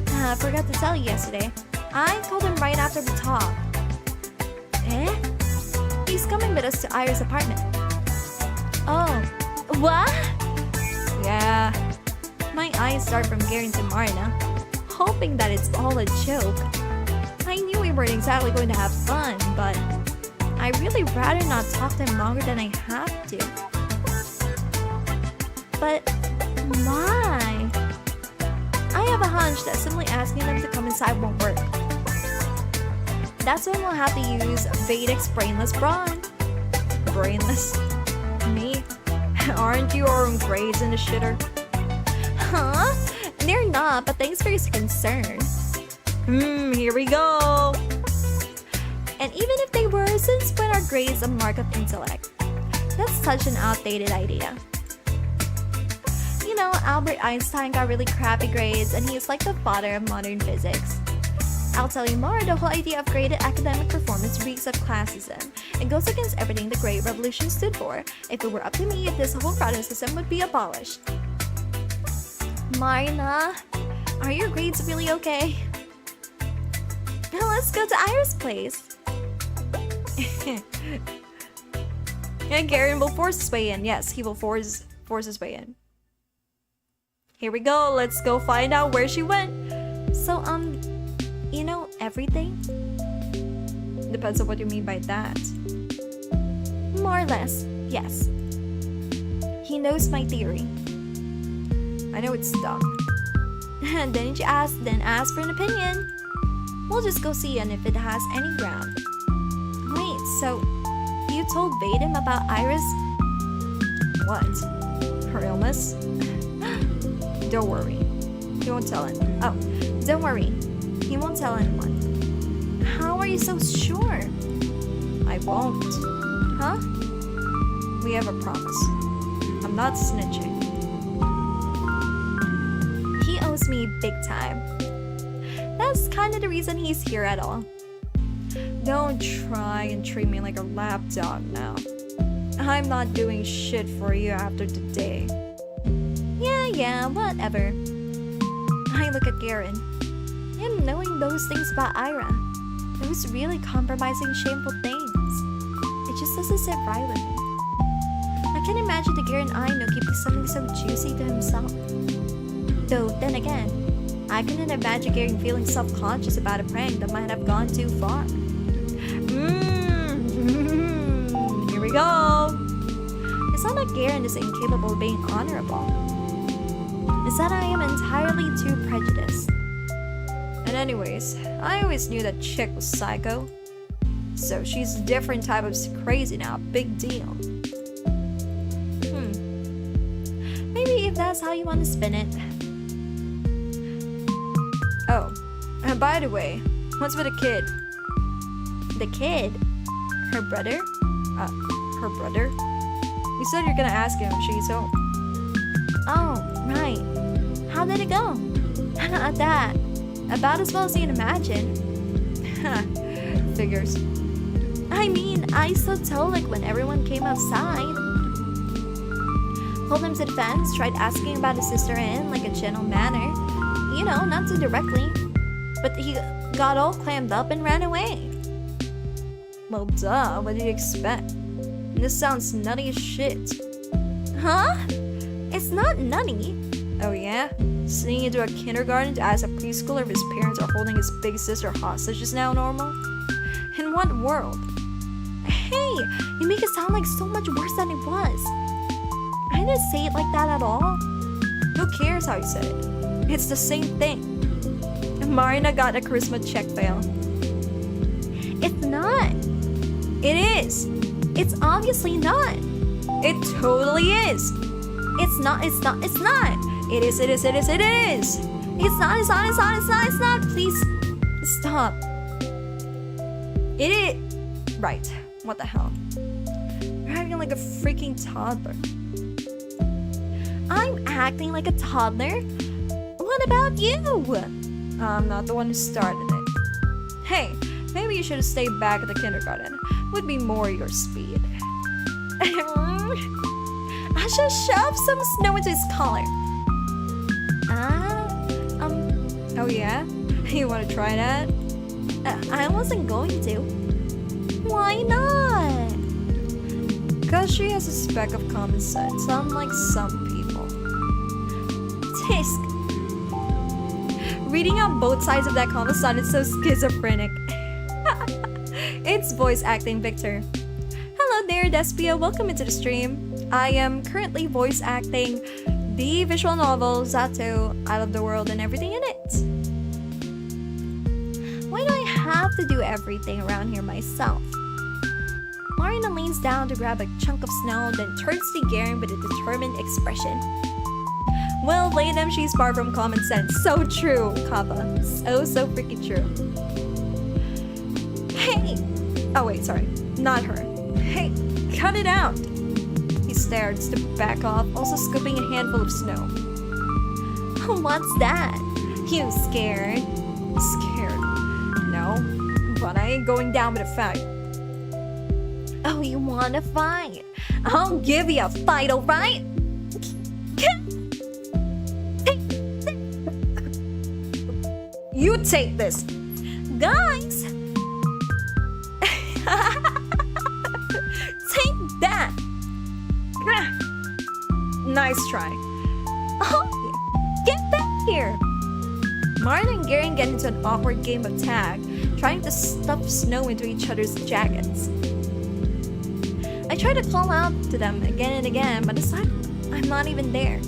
I forgot to tell you yesterday. I called him right after we talked. Eh? He's coming with us to Ira's apartment. Oh, what? Yeah. My eyes start from Garen to Marina, hoping that it's all a joke. I knew we weren't exactly going to have fun, but I'd really rather not talk to him longer than I have to. But why? I have a hunch that simply asking them to come inside won't work. That's when we'll have to use Vedic's brainless brawn. Brainless? Me? Aren't you our own grades in the shitter? Huh? They're not, but thanks for your concern. Here we go. And even if they were, since when are grades a mark of intellect? That's such an outdated idea. You know, Albert Einstein got really crappy grades and he's like the father of modern physics. I'll tell you more, the whole idea of graded academic performance reeks of classism. It goes against everything the Great Revolution stood for. If it were up to me, this whole grading system would be abolished. Marina, are your grades really okay? Now let's go to Ira's place. And Garen will force his way in. Yes, he will force his way in. Here we go. Let's go find out where she went. So, you know everything? Depends on what you mean by that. More or less, yes. He knows my theory. I know it's dumb. And then you ask for an opinion. We'll just go see and if it has any ground. Wait, so you told Vadim about Iris? What? Her illness? Don't worry. He won't tell anyone. Oh, don't worry. He won't tell anyone. How are you so sure? I won't. Huh? We have a promise. I'm not snitching. He owes me big time. That's kind of the reason he's here at all. Don't try and treat me like a lapdog now. I'm not doing shit for you after today. Yeah, whatever. I look at Garen. Him knowing those things about Ira. Those really compromising, shameful things. It just doesn't sit right with me. I can't imagine the Garen I know keeping something so juicy to himself. Though, then again, I couldn't imagine Garen feeling self-conscious about a prank that might have gone too far. Here we go. It's not that Garen is incapable of being honorable. It's that I am entirely too prejudiced. And anyways, I always knew that chick was psycho. So she's a different type of crazy now, big deal. Maybe if that's how you want to spin it. Oh, and by the way, What's with the kid? The kid? Her brother? Her brother? You said you're gonna ask him if she's home. Oh, right. How did it go? That. About as well as you can imagine. Figures. I mean, I saw Z.A.T.O like when everyone came outside. Pulled him to the fence, tried asking about his sister in like a gentle manner. You know, not too directly. But he got all clammed up and ran away. Well, duh, what did you expect? This sounds nutty as shit. Huh? It's not nutty. Oh yeah? Sneaking into a kindergarten to ask a preschooler if his parents are holding his big sister hostage is now normal? In what world? Hey, you make it sound like so much worse than it was. I didn't say it like that at all. Who cares how you said it? It's the same thing. Marina got a charisma check fail. It's not. It is. It's obviously not. It totally is. It's not. It is. It's not. Please stop. It is. Right. What the hell? You're acting like a freaking toddler. I'm acting like a toddler? What about you? I'm not the one who started it. Hey, maybe you should have stayed back at the kindergarten. Would be more your speed. I should shove some snow into his collar. Oh yeah? You want to try that? I wasn't going to. Why not? Because she has a speck of common sense, unlike some people. Tisk. Reading out both sides of that comment sounded so schizophrenic. It's voice acting Victor. Hello there, Despia. Welcome into the stream. I am currently voice acting the visual novel Z.A.T.O, I Love the World and Everything in It. Why do I have to do everything around here myself? Marina leans down to grab a chunk of snow, then turns to Garen with a determined expression. Well, Laydem, she's far from common sense. So true, Kappa. So freaking true. Hey! Oh wait, sorry. Not her. Hey, cut it out! He starts to back off, also scooping a handful of snow. What's that? You scared? Scared? No, but I ain't going down with a fight. Oh, you wanna fight? I'll give you a fight, alright? You take this! Guys! Take that! Nice try. Oh, get back here! Martin and Garen get into an awkward game of tag, trying to stuff snow into each other's jackets. I try to call out to them again and again, but it's like I'm not even there.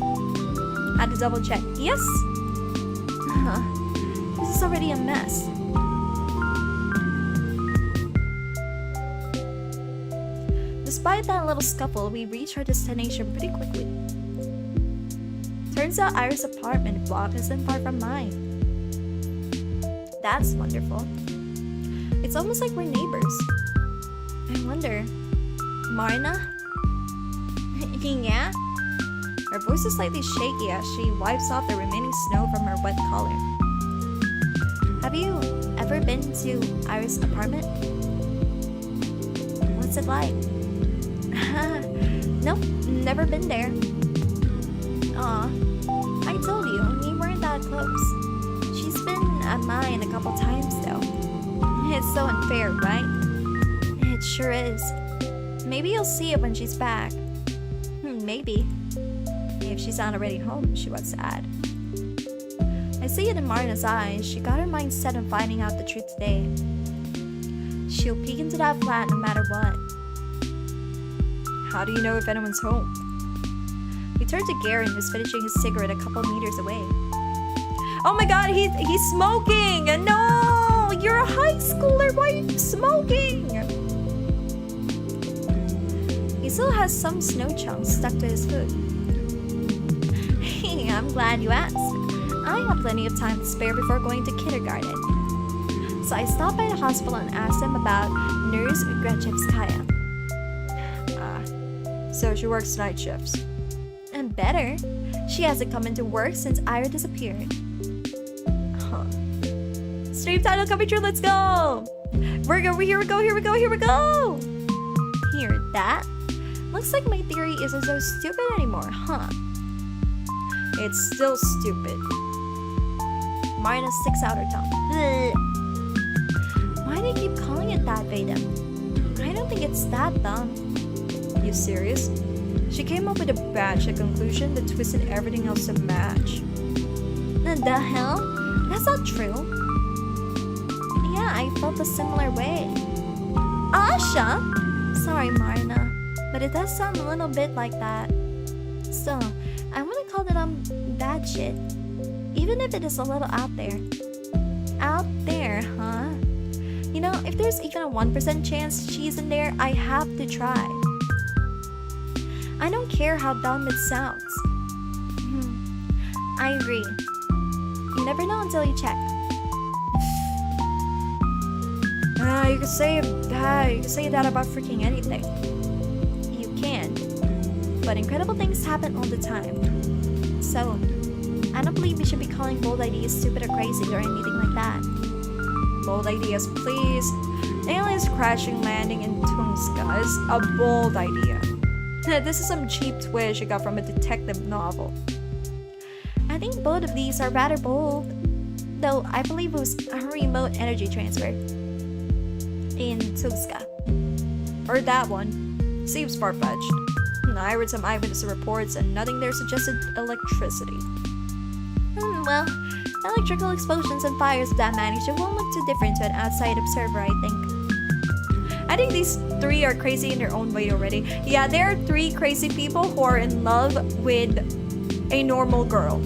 Had to double check. Yes? This is already a mess. Despite that little scuffle, we reach our destination pretty quickly. Turns out Iris' apartment block isn't far from mine. That's wonderful. It's almost like we're neighbors. I wonder... Marina? Yeah? Her voice is slightly shaky as she wipes off the remaining snow from her wet collar. Have you ever been to Iris' apartment? What's it like? Nope, never been there. Aw, I told you, we weren't that close. She's been at mine a couple times though. It's so unfair, right? It sure is. Maybe you'll see it when she's back. Maybe. If she's not already home, she was to add. I see it in Marina's eyes. She got her mind set on finding out the truth today. She'll peek into that flat no matter what. How do you know if anyone's home? We turn to Garen, who's finishing his cigarette a couple meters away. Oh my god, he's smoking! No! You're a high schooler! Why are you smoking? He still has some snow chunks stuck to his hood. Hey, I'm glad you asked. I have plenty of time to spare before going to kindergarten. So I stopped by the hospital and asked them about Nurse Grachevskaya. So she works night shifts. And better, she hasn't come into work since Ira disappeared. Huh. Stream title coming true, let's go! Here we go! Hear that? Looks like my theory isn't so stupid anymore, huh? It's still stupid. Minus 6 out of 10. Why do they keep calling it that, Veda? I don't think it's that dumb. You serious? She came up with a batch, a conclusion that twisted everything else to match. The hell? That's not true. Yeah, I felt a similar way. Asha? Sorry, Marina, but it does sound a little bit like that. Still, I want to call it bad shit. Even if it is a little out there. Out there, huh? You know, if there's even a 1% chance she's in there, I have to try. I don't care how dumb it sounds. I agree. You never know until you check. You can say that about freaking anything. You can. But incredible things happen all the time. So, I don't believe we should be calling bold ideas stupid or crazy or anything like that. Bold ideas, please. Aliens crashing landing in Tunguska is a bold idea. This is some cheap twist you got from a detective novel. I think both of these are rather bold. Though I believe it was a remote energy transfer. In Tunguska. Or that one. Seems far-fetched. I read some eyewitness reports and nothing there suggested electricity. Well, electrical explosions and fires of that magnitude won't look too different to an outside observer, I think. I think these three are crazy in their own way already. Yeah, there are three crazy people who are in love with a normal girl.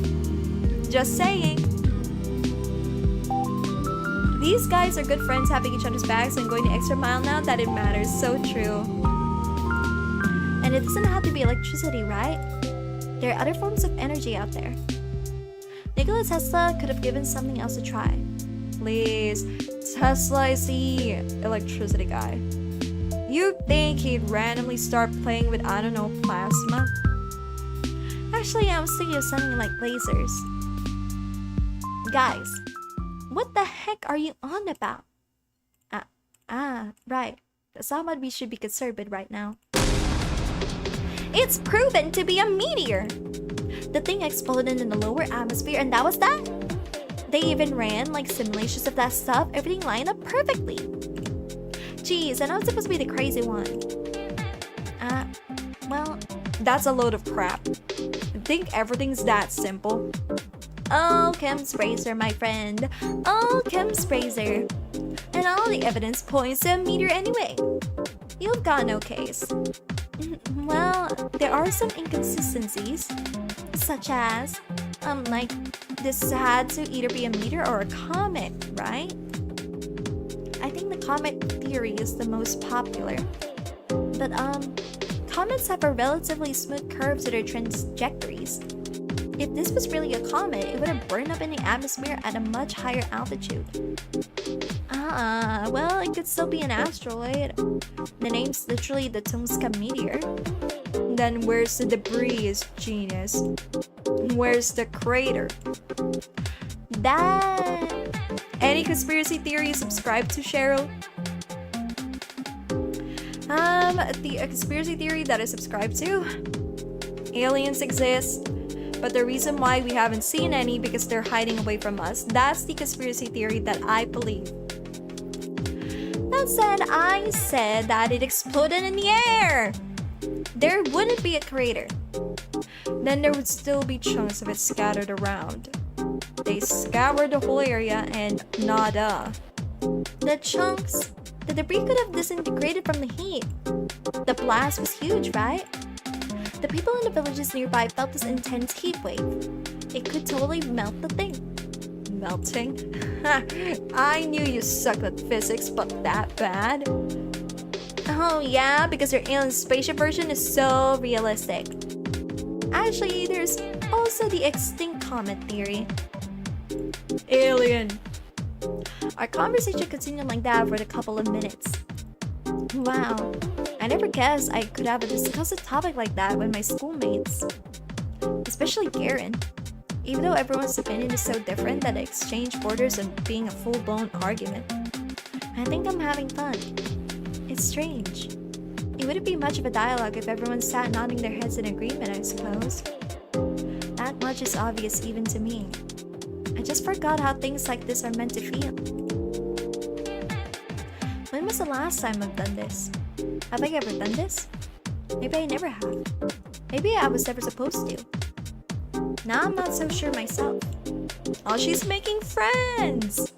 Just saying. These guys are good friends having each other's backs and going the extra mile now that it matters. So true. And it doesn't have to be electricity, right? There are other forms of energy out there. Nikola Tesla could have given something else a try. Please, Tesla is the electricity guy. You think he'd randomly start playing with, I don't know, plasma? Actually, I was thinking of something like lasers. Guys, what the heck are you on about? Right. That's not what we should be concerned with right now. It's proven to be a meteor! The thing exploded in the lower atmosphere and that was that? They even ran like simulations of that stuff, everything lined up perfectly. Jeez, and I was supposed to be the crazy one. Well, that's a load of crap. You think everything's that simple? Oh, Chemsprazer, my friend. Oh, Chemsprazer. And all the evidence points to a meteor anyway. You've got no case. Well, there are some inconsistencies. Such as, like, this had to either be a meteor or a comet, right? I think the comet theory is the most popular. But, comets have a relatively smooth curve to their trajectories. If this was really a comet, it would have burned up in the atmosphere at a much higher altitude. Well, it could still be an asteroid. The name's literally the Tunguska meteor. Then where's the debris, genius? Where's the crater? That... Any conspiracy theory you subscribe to, Cheryl? The conspiracy theory that I subscribe to? Aliens exist, but the reason why we haven't seen any because they're hiding away from us. That's the conspiracy theory that I believe. That said, I said that it exploded in the air! There wouldn't be a crater. Then there would still be chunks of it scattered around. They scoured the whole area and nada. The chunks? The debris could have disintegrated from the heat. The blast was huge, right? The people in the villages nearby felt this intense heat wave. It could totally melt the thing. Melting? I knew you sucked at physics, but that bad? Oh yeah, because your alien spaceship version is so realistic. Actually, there's also the extinct comet theory. Alien. Our conversation continued like that for a couple of minutes. Wow, I never guessed I could have discussed a topic like that with my schoolmates. Especially Karen. Even though everyone's opinion is so different that the exchange borders on being a full-blown argument. I think I'm having fun. It's strange. It wouldn't be much of a dialogue if everyone sat nodding their heads in agreement, I suppose. That much is obvious even to me. I just forgot how things like this are meant to feel. When was the last time I've done this? Have I ever done this? Maybe I never have. Maybe I was never supposed to. Now I'm not so sure myself. Oh, she's making friends!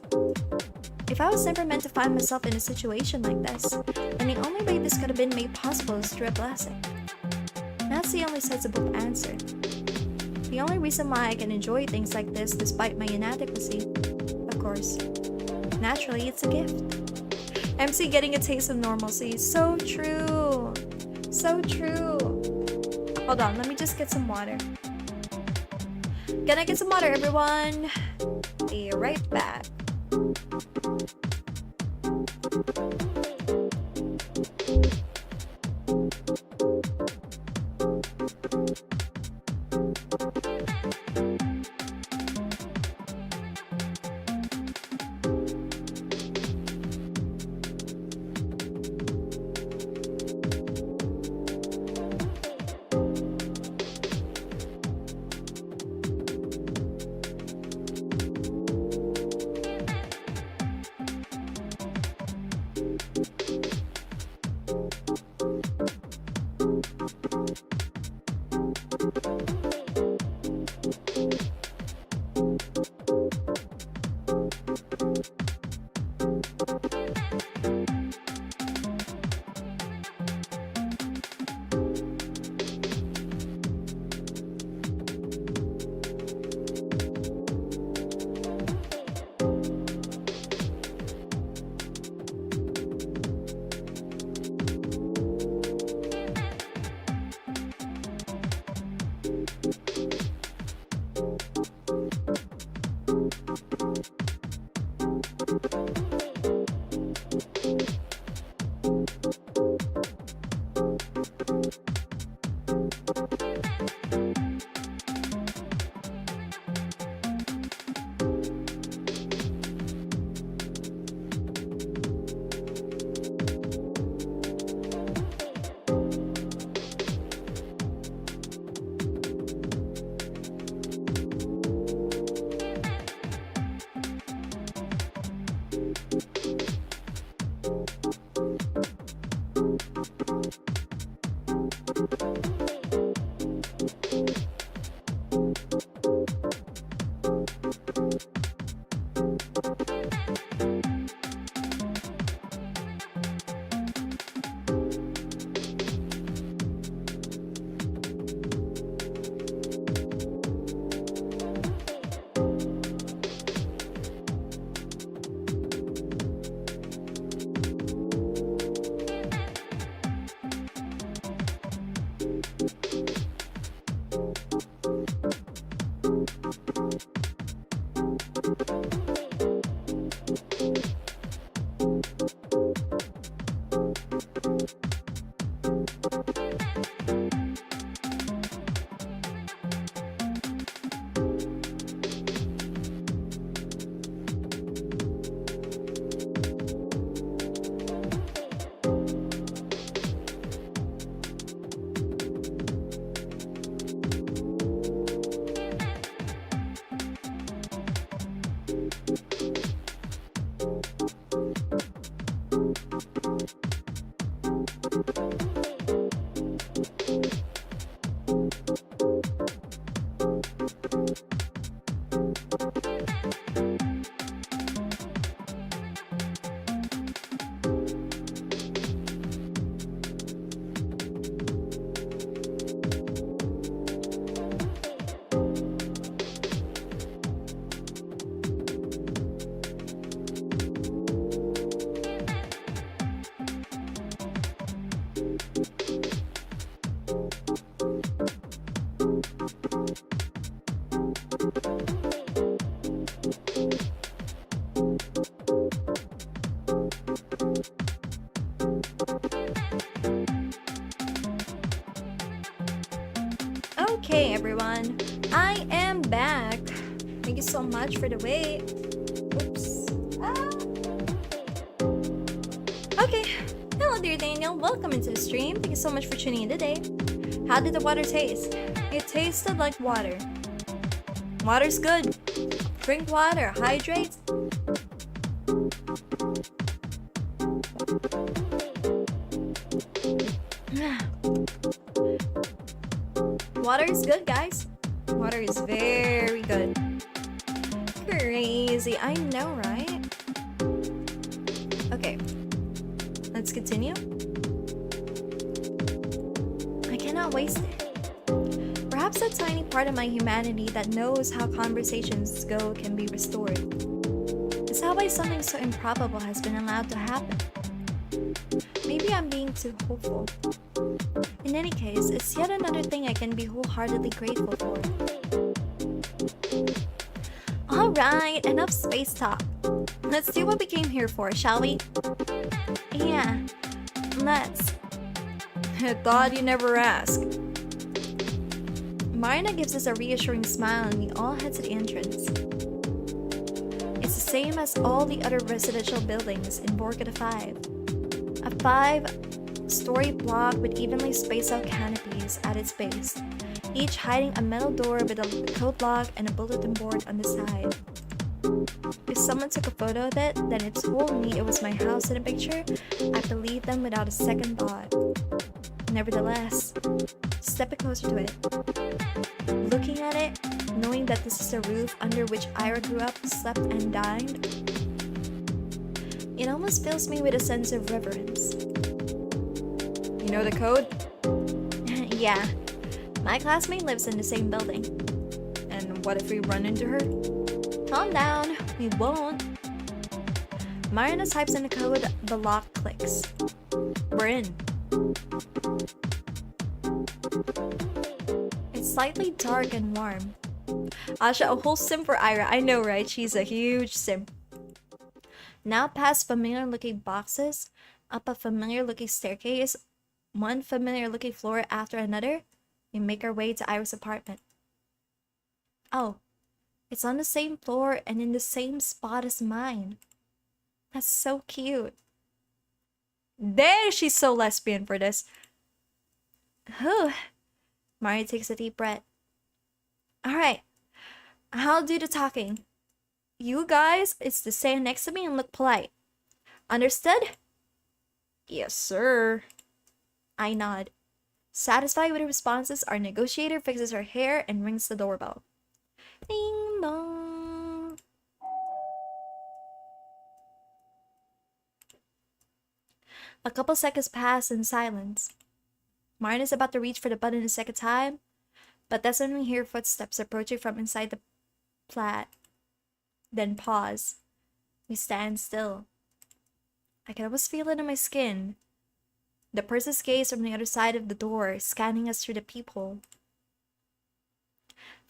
If I was never meant to find myself in a situation like this, then the only way this could have been made possible is through a blessing. That's the only sensible answer. The only reason why I can enjoy things like this despite my inadequacy, of course. Naturally, it's a gift. MC getting a taste of normalcy. So true. So true. Hold on, let me just get some water. Gonna get some water, everyone. Be right back. Okay, everyone, I am back. Thank you so much for the wait. Oops. Okay. Hello, dear Daniel. Welcome into the stream. Thank you so much for tuning in today. How did the water taste? It tasted like water. Water's good. Drink water. Hydrate. Water is good, guys. Water is very good. Crazy, I know, right? Okay, let's continue. I cannot waste it. Perhaps that tiny part of my humanity that knows how conversations go can be restored. It's how why something so improbable has been allowed to happen. Maybe I'm being too hopeful. In any case, it's yet another thing I can be wholeheartedly grateful for. Alright, enough space talk. Let's do what we came here for, shall we? Yeah, let's. I thought you never asked. Marina gives us a reassuring smile and we all head to the entrance. It's the same as all the other residential buildings in Borgata 5. A 5-story block with evenly spaced out canopies at its base, each hiding a metal door with a code lock and a bulletin board on the side. If someone took a photo of it, then it told me it was my house in a picture, I believed them without a second thought. Nevertheless, stepping closer to it, looking at it, knowing that this is the roof under which Ira grew up, slept, and dined, it almost fills me with a sense of reverence. You know the code? Yeah. My classmate lives in the same building. And what if we run into her? Calm down. We won't. Marina types in the code, the lock clicks. We're in. It's slightly dark and warm. Asha, a whole sim for Ira. I know, right? She's a huge sim. Now past familiar-looking boxes, up a familiar-looking staircase, one familiar-looking floor after another, we make our way to Ira's apartment. Oh, it's on the same floor and in the same spot as mine. That's so cute. There, she's so lesbian for this. Whew. Mario takes a deep breath. Alright, I'll do the talking. You guys is to stand next to me and look polite. Understood? Yes, sir. I nod. Satisfied with her responses, our negotiator fixes her hair and rings the doorbell. Ding dong. A couple seconds pass in silence. Marina's about to reach for the button a second time, but that's when we hear footsteps approaching from inside the flat. Then pause. We stand still. I can almost feel it in my skin. The person's gaze from the other side of the door, scanning us through the peephole.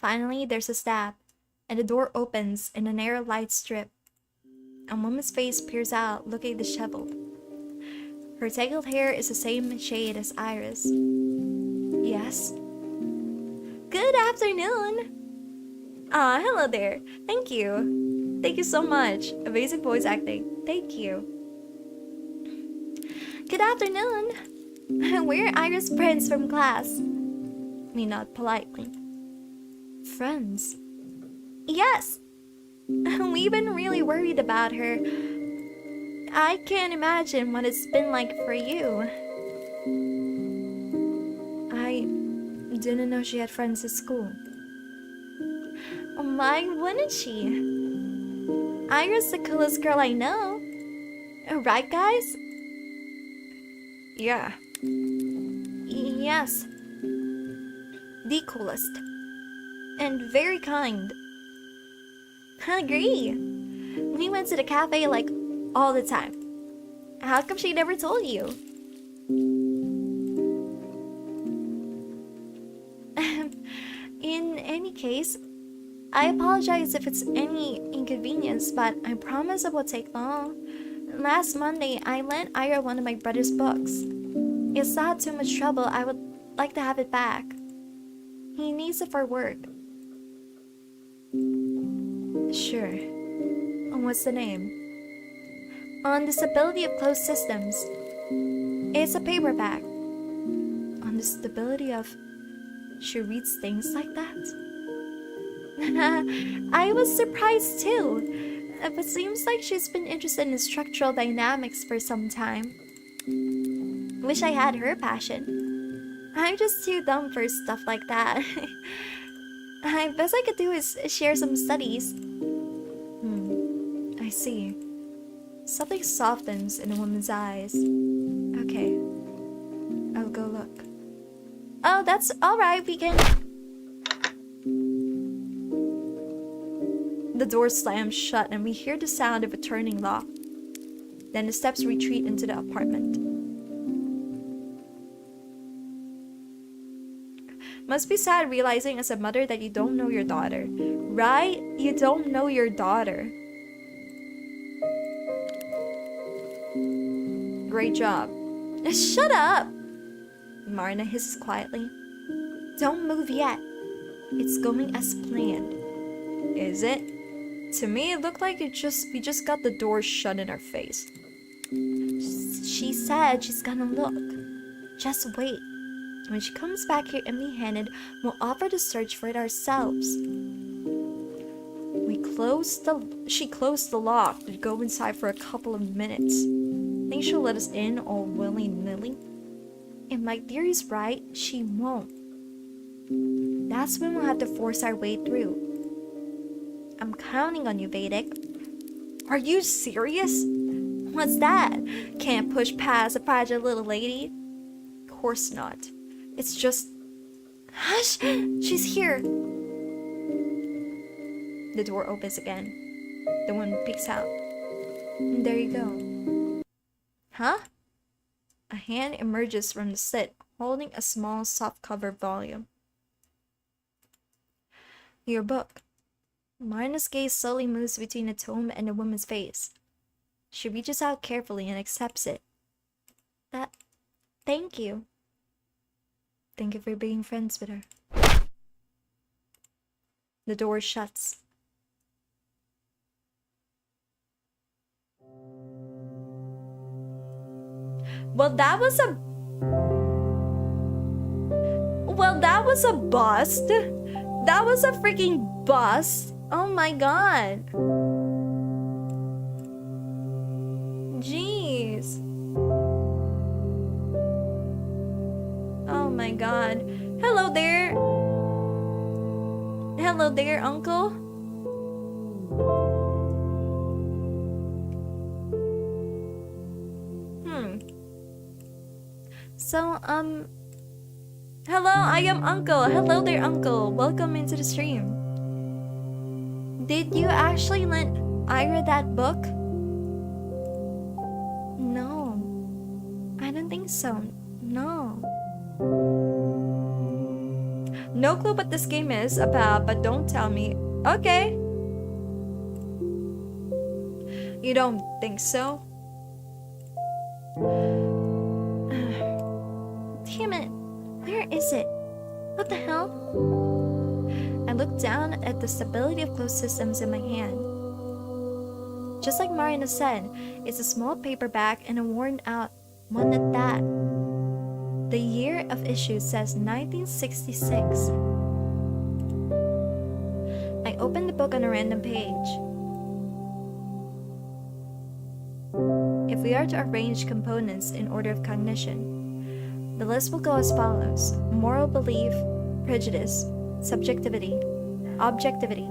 Finally, there's a snap, and the door opens in a narrow light strip. A woman's face peers out, looking disheveled. Her tangled hair is the same shade as Iris. Yes? Good afternoon! Ah, hello there. Thank you. Thank you so much. Amazing voice acting. Thank you. Good afternoon. We're Iris' friends from class. We nod politely. Friends? Yes. We've been really worried about her. I can't imagine what it's been like for you. I didn't know she had friends at school. Why wouldn't she? Ira's the coolest girl I know. Right, guys? Yeah. Yes. The coolest. And very kind. Agree. We went to the cafe like all the time. How come she never told you? In any case, I apologize if it's any inconvenience, but I promise it won't take long. Last Monday, I lent Ira one of my brother's books. It's not too much trouble. I would like to have it back. He needs it for work. Sure. And what's the name? On the Stability of Closed Systems. It's a paperback. On the stability of... She reads things like that? I was surprised too. But seems like she's been interested in structural dynamics for some time. Wish I had her passion. I'm just too dumb for stuff like that. The best I could do is share some studies. I see. Something softens in a woman's eyes. Okay. I'll go look. Oh, that's alright, we can... The door slams shut and we hear the sound of a turning lock. Then the steps retreat into the apartment. Must be sad realizing as a mother that you don't know your daughter. Right? You don't know your daughter. Great job. Shut up! Marna hisses quietly. Don't move yet. It's going as planned. Is it? To me, it looked like we just got the door shut in our face. She said she's gonna look. Just wait. When she comes back here empty-handed, we'll offer to search for it ourselves. She closed the lock to go inside for a couple of minutes. Think she'll let us in all willy-nilly? If my theory's right, she won't. That's when we'll have to force our way through. I'm counting on you, Vedic. Are you serious? What's that? Can't push past a fragile little lady? Of course not. It's just... Hush! She's here! The door opens again. The woman peeks out. And there you go. Huh? A hand emerges from the slit, holding a small, soft-cover volume. Your book. Marna's gaze slowly moves between the tome and the woman's face. She reaches out carefully and accepts it. Thank you. Thank you for being friends with her. The door shuts. Well, that was a bust. That was a freaking bust. Oh my god. Jeez. Oh my god. Hello there. Hello there, uncle. So, hello, I am Uncle. Hello there, Uncle. Welcome into the stream. Did you actually lend Ira that book? No. I don't think so. No. No clue what this game is about, but don't tell me. Okay. You don't think so? Damn it. Where is it? What the hell? I look down at the Stability of Closed Systems in my hand. Just like Marina said, it's a small paperback and a worn out one at that. The year of issue says 1966. I open the book on a random page. If we are to arrange components in order of cognition, the list will go as follows: moral belief, prejudice, subjectivity, objectivity,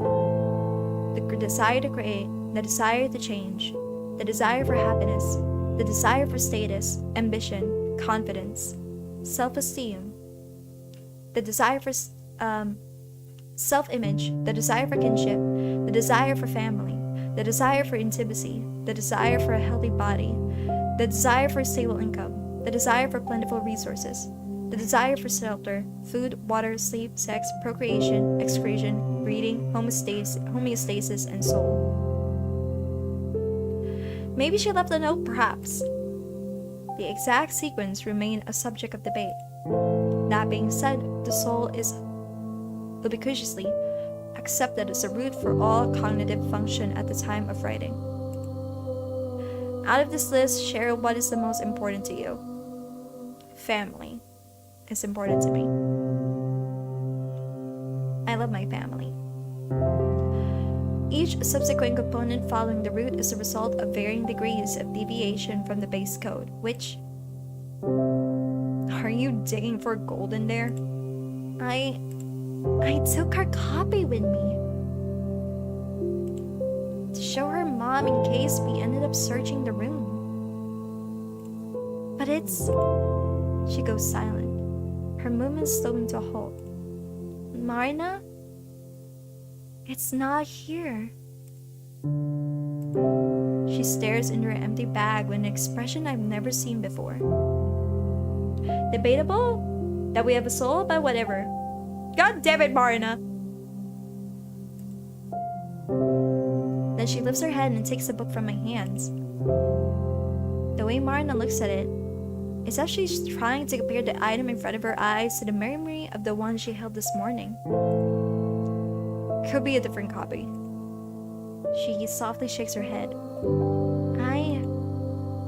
the desire to create, the desire to change, the desire for happiness, the desire for status, ambition, confidence, self-esteem, the desire for self-image, the desire for kinship, the desire for family, the desire for intimacy, the desire for a healthy body, the desire for a stable income, the desire for plentiful resources, the desire for shelter, food, water, sleep, sex, procreation, excretion, breeding, homeostasis, and soul. Maybe she left a note, perhaps. The exact sequence remain a subject of debate. That being said, the soul is ubiquitously accepted as a root for all cognitive function at the time of writing. Out of this list, share what is the most important to you. Family is important to me. I love my family. Each subsequent component following the root is the result of varying degrees of deviation from the base code, which... Are you digging for gold in there? I took her copy with me to show her mom in case we ended up searching the room. But it's... She goes silent. Her movements slow into a halt. Marna? It's not here. She stares into her empty bag with an expression I've never seen before. Debatable that we have a soul, but whatever. God damn it, Marina! Then she lifts her head and takes the book from my hands. The way Marina looks at it, it's as she's trying to compare the item in front of her eyes to the memory of the one she held this morning. Could be a different copy. She softly shakes her head.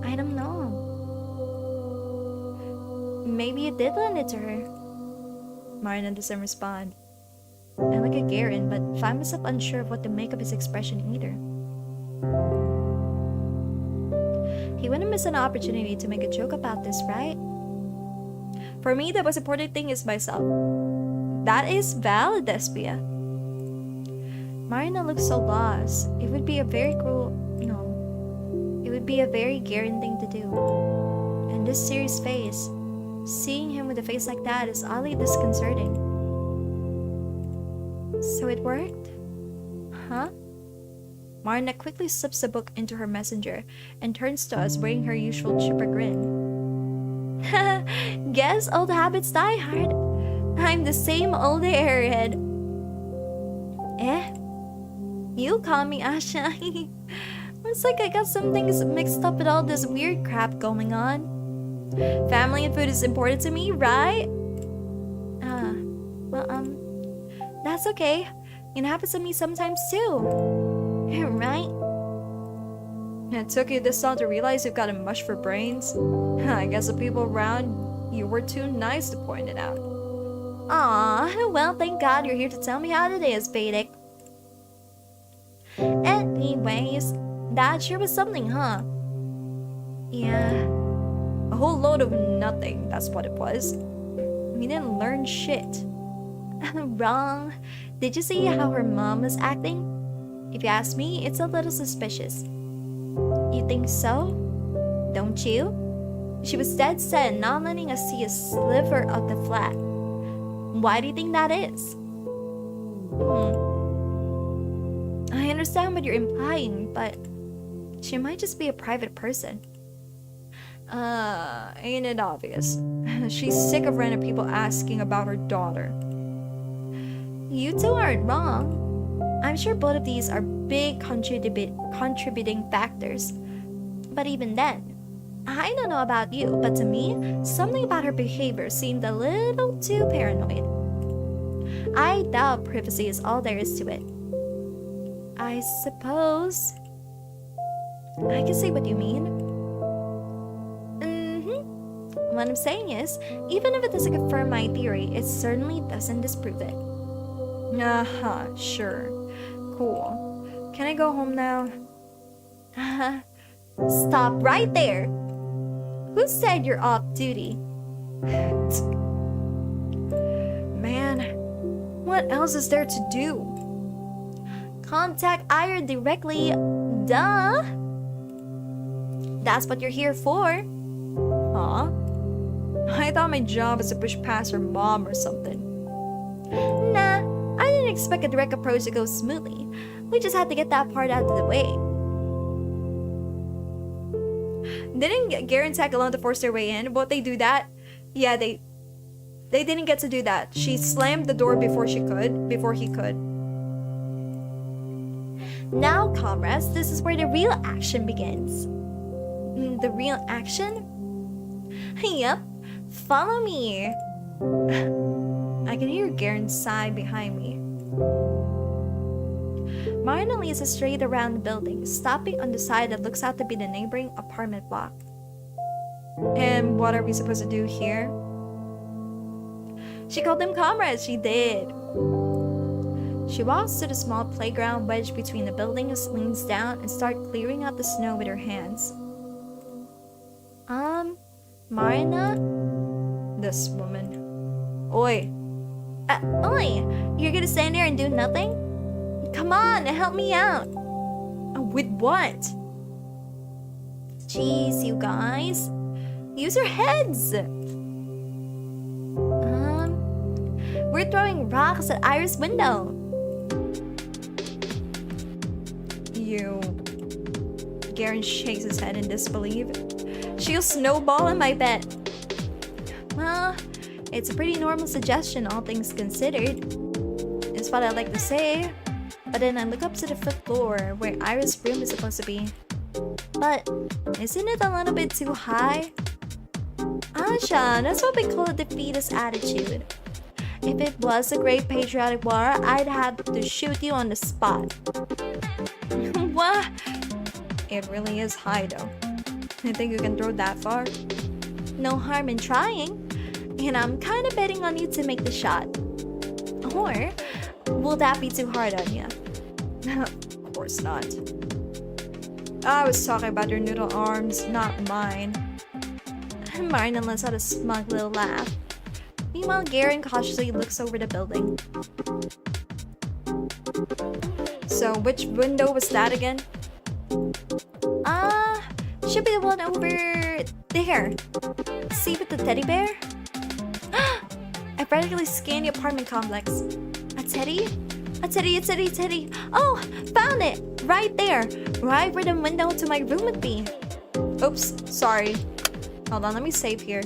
I don't know. Maybe you did lend it to her. Marina doesn't respond. I look at Garen, but find myself unsure of what to make of his expression either. He wouldn't miss an opportunity to make a joke about this, right? For me, the most important thing is myself. That is valid, Despia. Marina looks so lost. It would be a very Garen thing to do. And this serious face, seeing him with a face like that is oddly disconcerting. So it worked? Huh? Marina quickly slips the book into her messenger and turns to us wearing her usual chipper grin. Guess old habits die hard. I'm the same old airhead. You call me Asha. It's like I got some things mixed up with all this weird crap going on. Family and food is important to me, right? That's okay. It happens to me sometimes too. Right? It took you this long to realize you've got a mush for brains? I guess the people around you were too nice to point it out. Aw, well, thank God you're here to tell me how it is, Vedic. Anyways, that sure was something, huh? Yeah. A whole load of nothing, that's what it was. We didn't learn shit. Wrong. Did you see how her mom was acting? If you ask me, it's a little suspicious. You think so? Don't you? She was dead set on not letting us see a sliver of the flat. Why do you think that is? I understand what you're implying, but she might just be a private person. Ain't it obvious? She's sick of random people asking about her daughter. You two aren't wrong. I'm sure both of these are big contributing factors. But even then, I don't know about you, but to me, something about her behavior seemed a little too paranoid. I doubt privacy is all there is to it. I suppose I can see what you mean. What I'm saying is, even if it doesn't confirm my theory, it certainly doesn't disprove it. Sure. Cool. Can I go home now? Stop right there! Who said you're off duty? Man, what else is there to do? Contact Ira directly. Duh! That's what you're here for. Huh? I thought my job was to push past her mom or something. Nah, I didn't expect a direct approach to go smoothly. We just had to get that part out of the way. Didn't Garen tag along to force their way in? Won't they do that? Yeah, they didn't get to do that. She slammed the door before he could. Now, comrades, this is where the real action begins. The real action? Yep. Follow me. I can hear Garen's sigh behind me. Marina leads us straight around the building, stopping on the side that looks out to be the neighboring apartment block. And what are we supposed to do here? She called them comrades, she did. She walks to the small playground wedged between the buildings, leans down, and starts clearing out the snow with her hands. Marina? This woman. Oi. Oi! You're gonna stand there and do nothing? Come on, help me out. With what? Jeez, you guys. Use your heads. We're throwing rocks at Iris' window. You. Garen shakes his head in disbelief. She'll snowball in my bed. Well, it's a pretty normal suggestion, all things considered. Is what I like to say. But then I look up to the fifth floor, where Iris' room is supposed to be. But, isn't it a little bit too high? Asha, that's what we call a defeatist attitude. If it was a great patriotic war, I'd have to shoot you on the spot. What? It really is high though. You think you can throw that far? No harm in trying. And I'm kind of betting on you to make the shot. Or, will that be too hard on you? Of course not. I was talking about your noodle arms, not mine. Marina lets out a smug little laugh. Meanwhile, Garen cautiously looks over the building. So, which window was that again? Should be the one over there. See with the teddy bear? I practically scanned the apartment complex. A teddy? A teddy. Oh, found it! Right there! Right where the window to my room would be. Oops, sorry. Hold on, let me save here.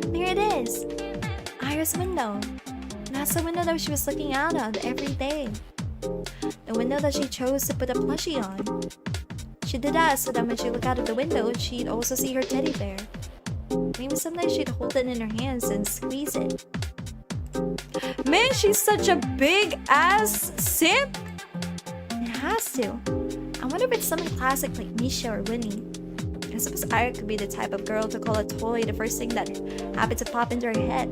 There it is. Iris' window. That's the window that she was looking out of every day. The window that she chose to put a plushie on. She did that so that when she looked out of the window, she'd also see her teddy bear. Maybe someday she'd hold it in her hands and squeeze it. Man, she's such a big ass simp! It has to. I wonder if it's something classic like Misha or Winnie. I suppose Ira could be the type of girl to call a toy the first thing that happened to pop into her head.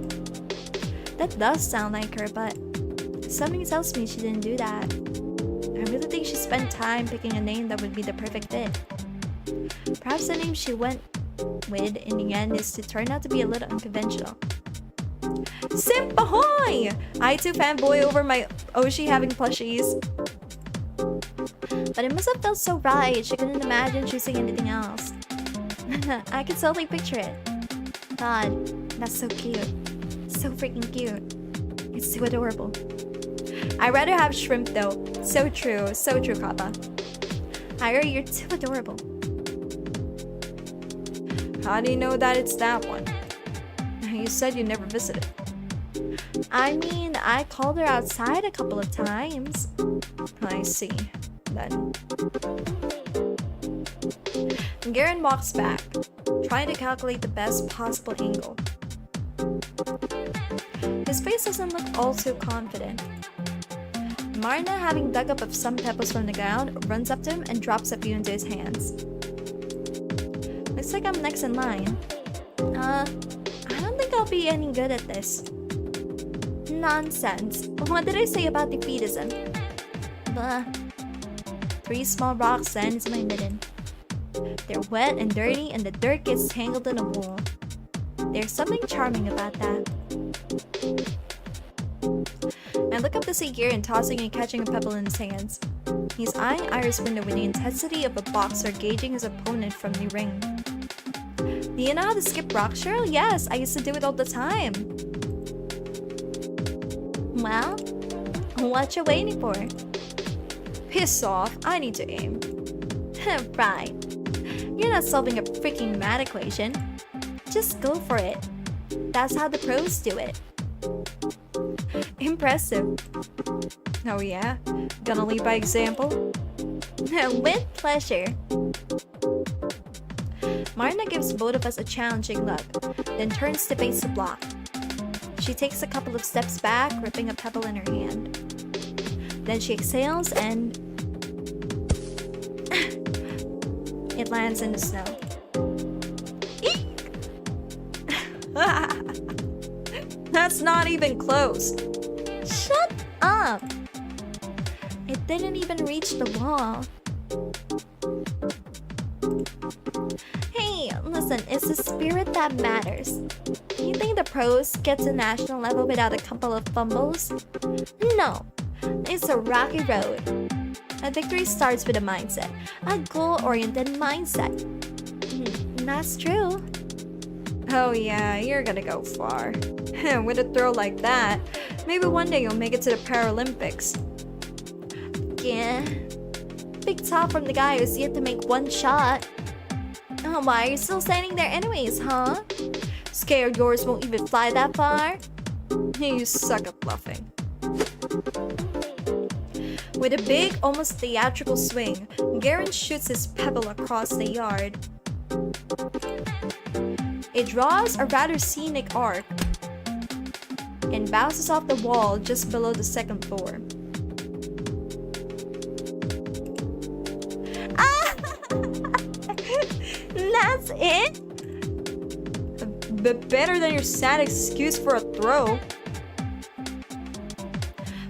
That does sound like her, but something tells me she didn't do that. I really think she spent time picking a name that would be the perfect fit. Perhaps the name she went with in the end is to turn out to be a little unconventional. Simp ahoy! I too fanboy over my Oshi having plushies. But it must have felt so right, she couldn't imagine choosing anything else. I can totally picture it. God, that's so cute. So freaking cute. It's too adorable. I'd rather have shrimp though. So true, Kappa. Ira, you're too adorable. How do you know that it's that one? You said you never visited. I mean, I called her outside a couple of times. I see. Then. Garen walks back, trying to calculate the best possible angle. His face doesn't look all too confident. Marina, having dug up some pebbles from the ground, runs up to him and drops a few into his hands. Looks like I'm next in line. I don't think I'll be any good at this. Nonsense. What did I say about defeatism? Blah. 3 small rocks then is my midden. They're wet and dirty and the dirt gets tangled in the wool. There's something charming about that. I look up to see Garen tossing and catching a pebble in his hands. He's eyeing Iris' window with the intensity of a boxer gauging his opponent from the ring. Do you know how to skip rock, Cheryl? Yes, I used to do it all the time. Well, what you waiting for? Piss off, I need to aim. Right. You're not solving a freaking math equation. Just go for it. That's how the pros do it. Impressive. Oh yeah? Gonna lead by example? With pleasure. Marina gives both of us a challenging look, then turns to face the block. She takes a couple of steps back, gripping a pebble in her hand. Then she exhales and it lands in the snow. Eek! That's not even close. Shut up! It didn't even reach the wall. Hey, listen, it's the spirit that matters. You think the pros get to national level without a couple of fumbles? No, it's a rocky road. A victory starts with a mindset, a goal-oriented mindset. That's true. Oh yeah, you're gonna go far. With a throw like that, maybe one day you'll make it to the Paralympics. Yeah. Big top from the guy who's yet to make one shot. Oh, why are you still standing there anyways, huh? Scared yours won't even fly that far? You suck at bluffing. With a big, almost theatrical swing, Garen shoots his pebble across the yard. It draws a rather scenic arc and bounces off the wall just below the second floor. That's it? Better than your sad excuse for a throw.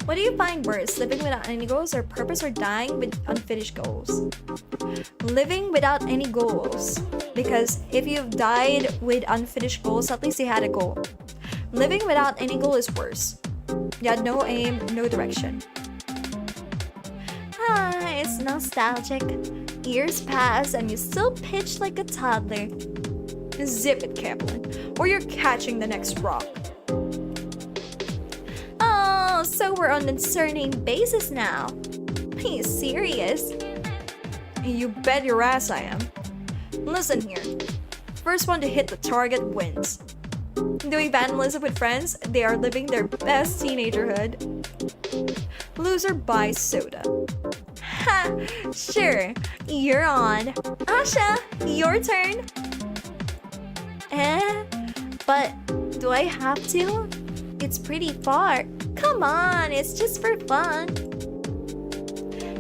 What do you find worse, living without any goals or purpose, or dying with unfinished goals? Living without any goals. Because if you've died with unfinished goals, at least you had a goal. Living without any goal is worse. You had no aim, no direction. It's nostalgic. Years pass and you still pitch like a toddler. Zip it, Kaplan, or you're catching the next rock. Oh, so we're on a surname basis now. Are you serious? You bet your ass I am. Listen here. First one to hit the target wins. Doing vandalism with friends, they are living their best teenagerhood. Loser buys soda. Ha! Sure, you're on. Asha, your turn. But do I have to? It's pretty far. Come on, it's just for fun.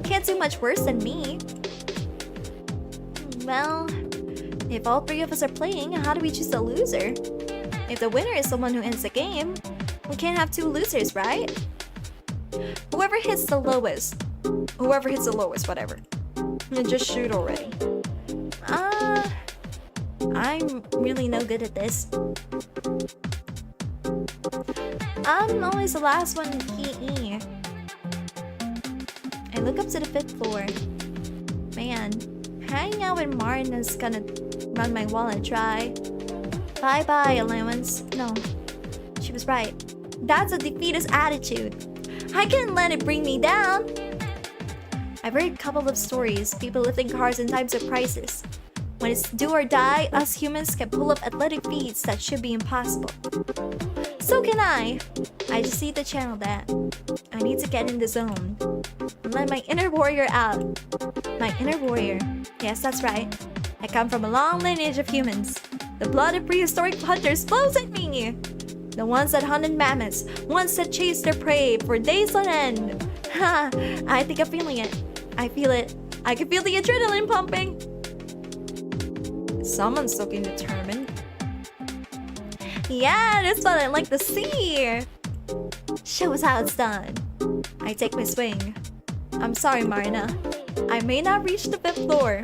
Can't do much worse than me. Well, if all three of us are playing, how do we choose the loser? If the winner is the one who ends the game, we can't have two losers, right? Whoever hits the lowest, whatever. Just shoot already. I'm really no good at this. I'm always the last one in PE. I look up to the 5th floor. Man, hanging out with Martin is gonna run my wallet dry. Bye-bye, allowance. No, she was right. That's a defeatist attitude. I can't let it bring me down. I've heard a couple of stories, people lifting cars in times of crisis. When it's do or die, us humans can pull up athletic feats that should be impossible. So can I. I just need to channel that. I need to get in the zone. And let my inner warrior out. My inner warrior. Yes, that's right. I come from a long lineage of humans. The blood of prehistoric hunters flows in me. The ones that hunted mammoths, ones that chased their prey for days on end. Ha! I think I'm feeling it. I feel it. I can feel the adrenaline pumping. Someone's looking determined. Yeah, that's what I like to see. Show us how it's done. I take my swing. I'm sorry, Marina. I may not reach the 5th floor,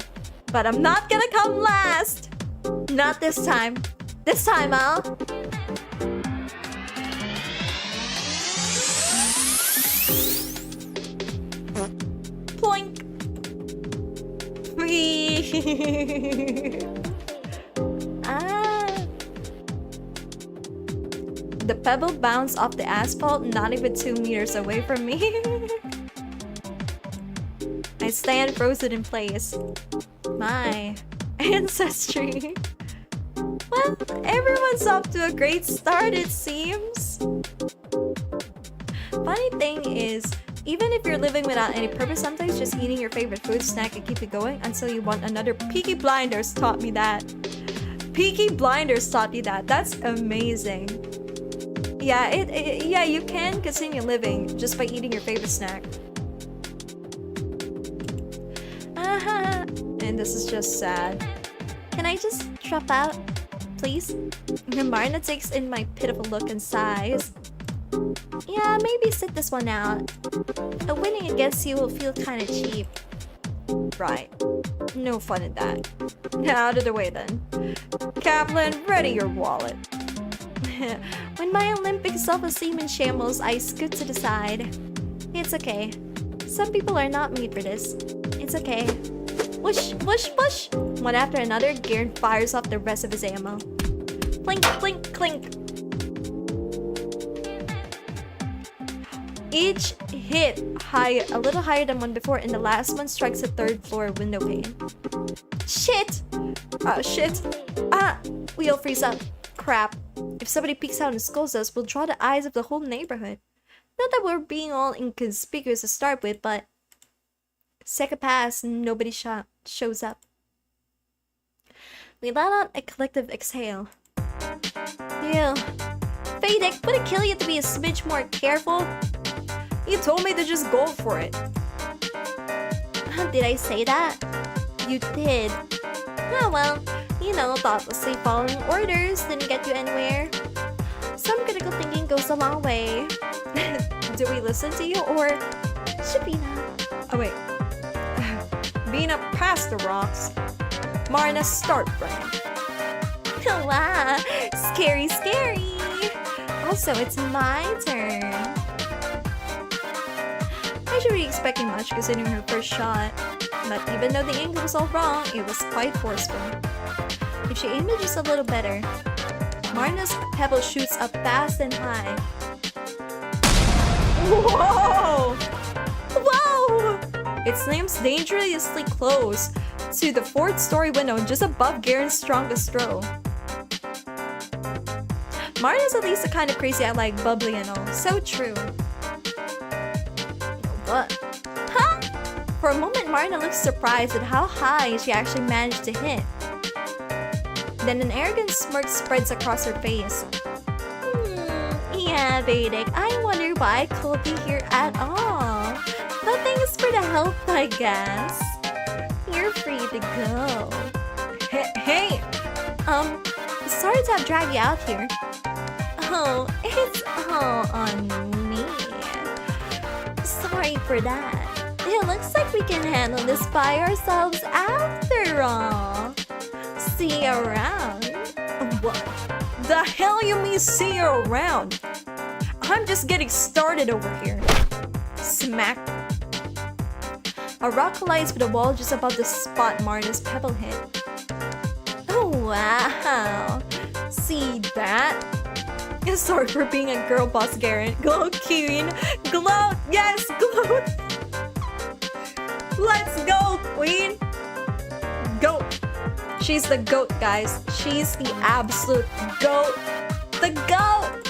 but I'm not gonna come last. Not this time. This time, I'll... Ploink. The pebble bounced off the asphalt not even 2 meters away from me. I stand frozen in place. My ancestry. Well, everyone's off to a great start, it seems. Funny thing is, even if you're living without any purpose, sometimes just eating your favorite food snack can keep you going until you want another. Peaky Blinders taught me that. Peaky Blinders taught me that. That's amazing. Yeah, you can continue living just by eating your favorite snack. And this is just sad. Can I just drop out, please? Marna takes in my pitiful look and sighs. Yeah, maybe sit this one out. Winning against you will feel kinda cheap. Right. No fun in that. Out of the way then. Kaplan, ready your wallet. When my Olympic self-esteem in shambles, I scoot to the side. It's okay. Some people are not made for this. It's okay. Whoosh, whoosh, whoosh! One after another, Garen fires off the rest of his ammo. Clink, clink, clink. Each hit a little higher than one before, and the last one strikes a third floor window pane. Shit! Shit. We all freeze up. Crap. If somebody peeks out and scolds us, we'll draw the eyes of the whole neighborhood. Not that we're being all inconspicuous to start with, but... Second pass, nobody shows up. We let out a collective exhale. Ew. Vedic, would it kill you to be a smidge more careful? You told me to just go for it. Did I say that? You did. Oh well, you know, thoughtlessly following orders didn't get you anywhere. Some critical thinking goes a long way. Do we listen to you or... Shabina. Oh wait. Bina, past the rocks. Marna, start running. Wow, scary, scary. Also, it's my turn. I should be expecting much considering her first shot. But even though the angle was all wrong, it was quite forceful. If she aimed it just a little better. Marna's pebble shoots up fast and high. Whoa! Whoa! It slams dangerously close to the fourth-story window just above Garen's strongest throw. Marna's at least the kind of crazy I like, bubbly and all. So true. What? Huh? For a moment, Marna looks surprised at how high she actually managed to hit. Then an arrogant smirk spreads across her face. Yeah, Vedic, I wonder why I called you here at all. But thanks for the help, I guess. You're free to go. Hey! Sorry to have dragged you out here. Oh, it's all on me. Sorry for that. It looks like we can handle this by ourselves after all. See you around. What the hell you mean see you around? I'm just getting started over here. Smack. A rock collides with a wall just above the spot Marna's pebble hit. Oh, wow. See that? Sorry for being a girl boss, Garen. Glow queen. Glow. Yes, glow. Let's go, queen. Goat. She's the goat, guys. She's the absolute goat. The goat.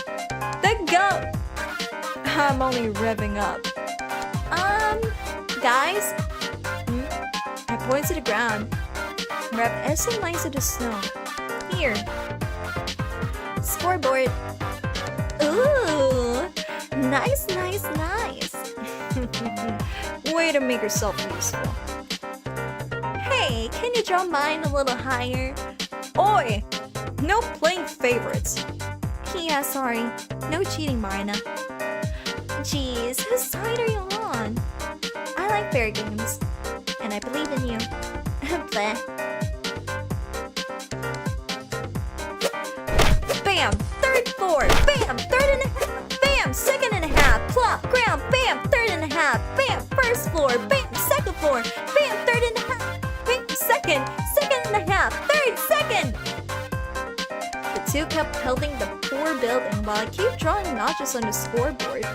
The goat. I'm only revving up. Guys? I point to the ground. Rev S and lines to the snow. Here. Scoreboard. Ooh, nice, nice, nice. Way to make yourself useful. Hey, can you draw mine a little higher? Oi! No playing favorites. Yeah, sorry. No cheating, Marina. Jeez, whose side are you on? I like fair games. And I believe in you. Bleh. Bam! Third floor! Bam! Third and a half! Bam! Second and a half! Plop! Ground! Bam! Third and a half! Bam! First floor! Bam! Second floor! Bam! Third and a half! Bam! Second! Second and a half! Third! Second! The two kept pelting the poor building while I keep drawing notches on the scoreboard.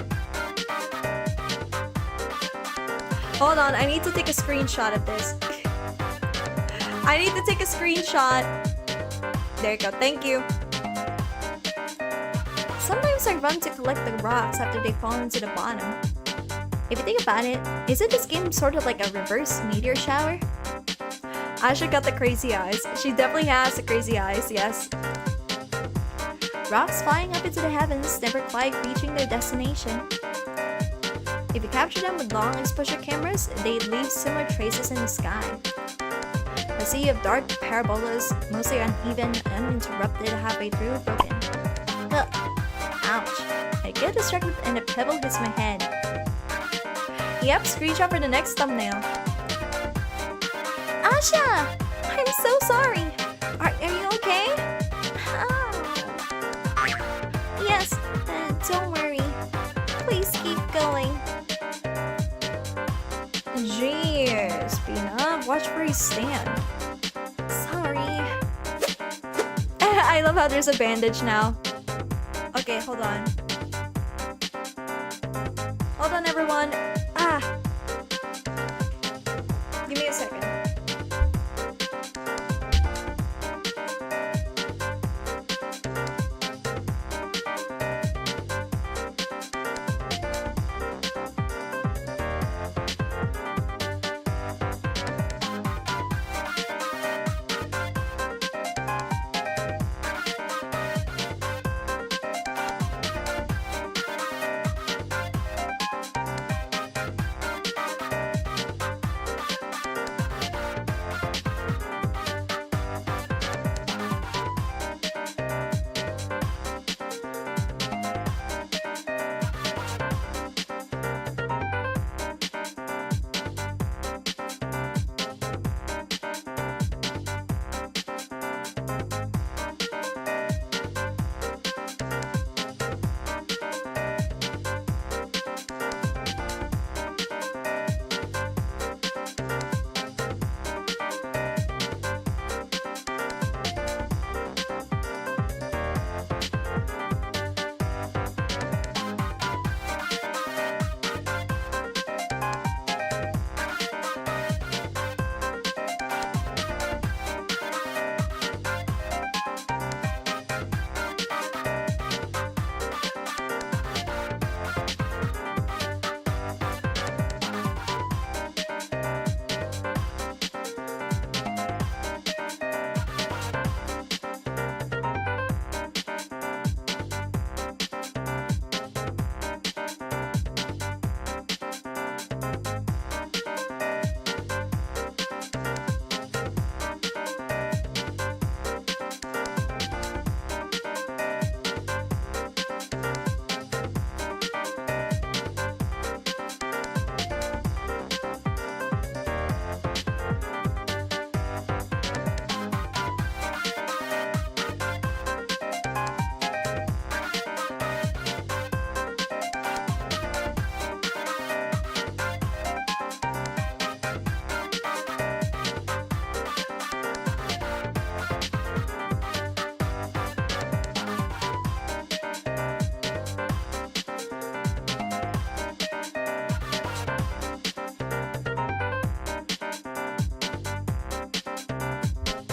Hold on, I need to take a screenshot of this. I need to take a screenshot. There you go, thank you. Sometimes I run to collect the rocks after they fall into the bottom. If you think about it, isn't this game sort of like a reverse meteor shower? Asha got the crazy eyes. She definitely has the crazy eyes, yes. Rocks flying up into the heavens, never quite reaching their destination. If you capture them with long exposure cameras, they'd leave similar traces in the sky. A sea of dark parabolas, mostly uneven, uninterrupted, halfway through, broken. Ugh. Ouch. I get distracted and a pebble hits my head. Yep, screenshot for the next thumbnail. Asha! I'm so sorry! Are you okay? Yes, don't worry. Please keep going. Jeez, Bina, watch where you stand. Sorry. I love how there's a bandage now. Okay, hold on. Hold on, everyone. Give me a second.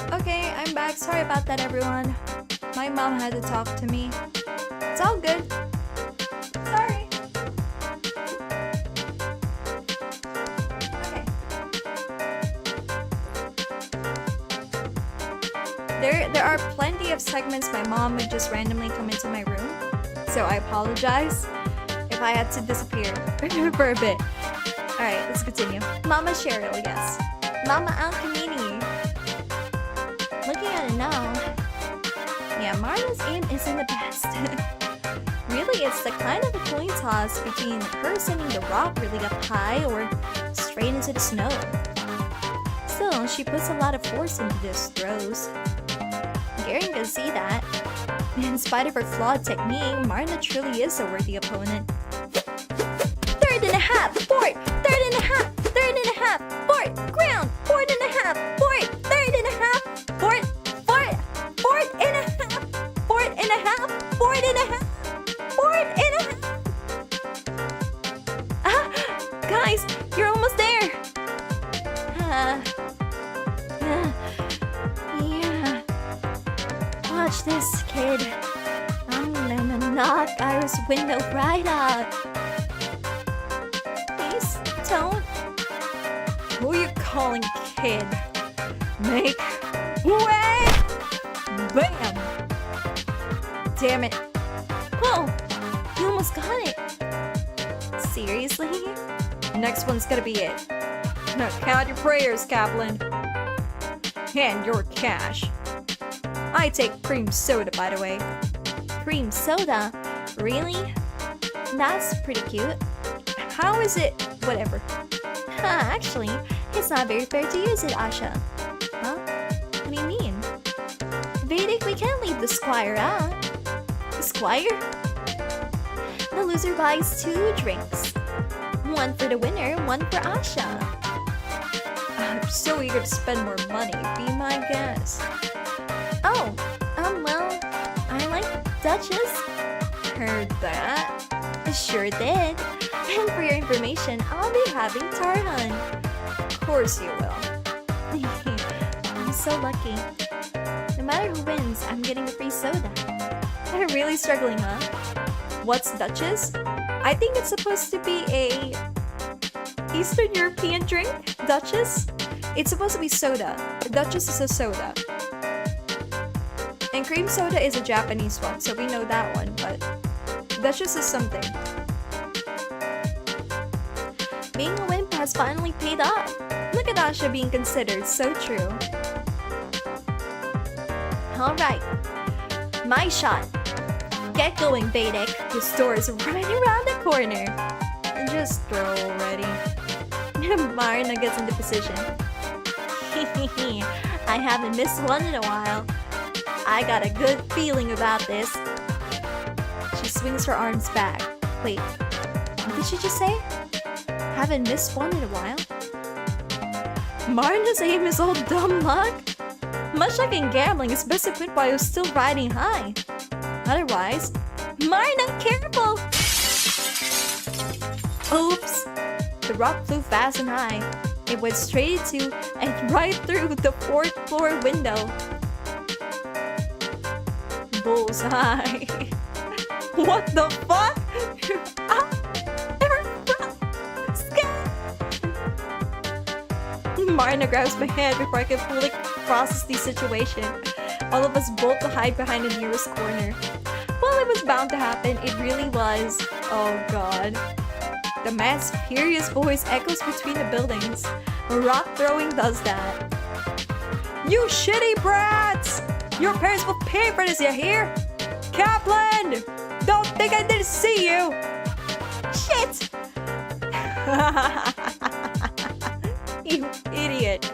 Okay, I'm back. Sorry about that, everyone. My mom had to talk to me. It's all good. Sorry. Okay. There are plenty of segments my mom would just randomly come into my room. So I apologize if I had to disappear for a bit. Alright, let's continue. Mama Cheryl, yes. Mama Alchemini. Looking at it now, yeah, Marla's aim isn't the best. Really, it's the kind of a coin toss between her sending the rock really up high or straight into the snow. Still, she puts a lot of force into these throws. Garen can see that. In spite of her flawed technique, Marla truly is a worthy opponent. Third and a half, fort! Third and a half, third and a half, fort! Ground! Fort and a half, fort! Third and a half, fort! Fort! Fort and a half! Fort and a half! Fort and a half! Fort and a half! Guys, you're almost there! Yeah. Watch this, kid. I'm gonna knock Iris' window right out. Please don't. Who you calling kid? Make way! Bam! Damn it. Whoa! You almost got it. Seriously? Next one's gonna be it. Now count your prayers, Kaplan. And your cash. I take cream soda, by the way. Cream soda? Really? That's pretty cute. How is it? Whatever. Actually, it's not very fair to use it, Asha. Huh? What do you mean? Vedic, we can't leave the squire out. The squire? The loser buys 2 drinks. One for the winner, one for Asha. I'm so eager to spend more money. Be my guest. Oh, well, I like Duchess. Heard that. Sure did. And for your information, I'll be having Tarhan. Of course you will. I'm so lucky. No matter who wins, I'm getting a free soda. I'm really struggling, huh? What's Duchess? I think it's supposed to be a Eastern European drink. Duchess? It's supposed to be soda. Duchess is a soda. And cream soda is a Japanese one, so we know that one, but Duchess is something. Being a wimp has finally paid off. Look at Asha being considered, so true. Alright, my shot. Get going, Vedic. The store is right around the corner. Just throw already. Marina gets into position. I haven't missed one in a while. I got a good feeling about this. She swings her arms back. Wait, what did she just say? Haven't missed one in a while? Marina's aim is all dumb luck? Much like in gambling, it's best to quit while you're still riding high. Otherwise, Marina, careful! Oops! The rock flew fast and high. It went straight into and right through the 4th floor window. Bullseye. What the fuck? Marina grabs my hand before I can fully process the situation. All of us bolt to hide behind the nearest corner. Well, it was bound to happen. It really was. Oh god. The man's furious voice echoes between the buildings. Rock throwing does that. You shitty brats! Your parents will pay for this, you hear? Kaplan! Don't think I didn't see you! Shit! You idiot.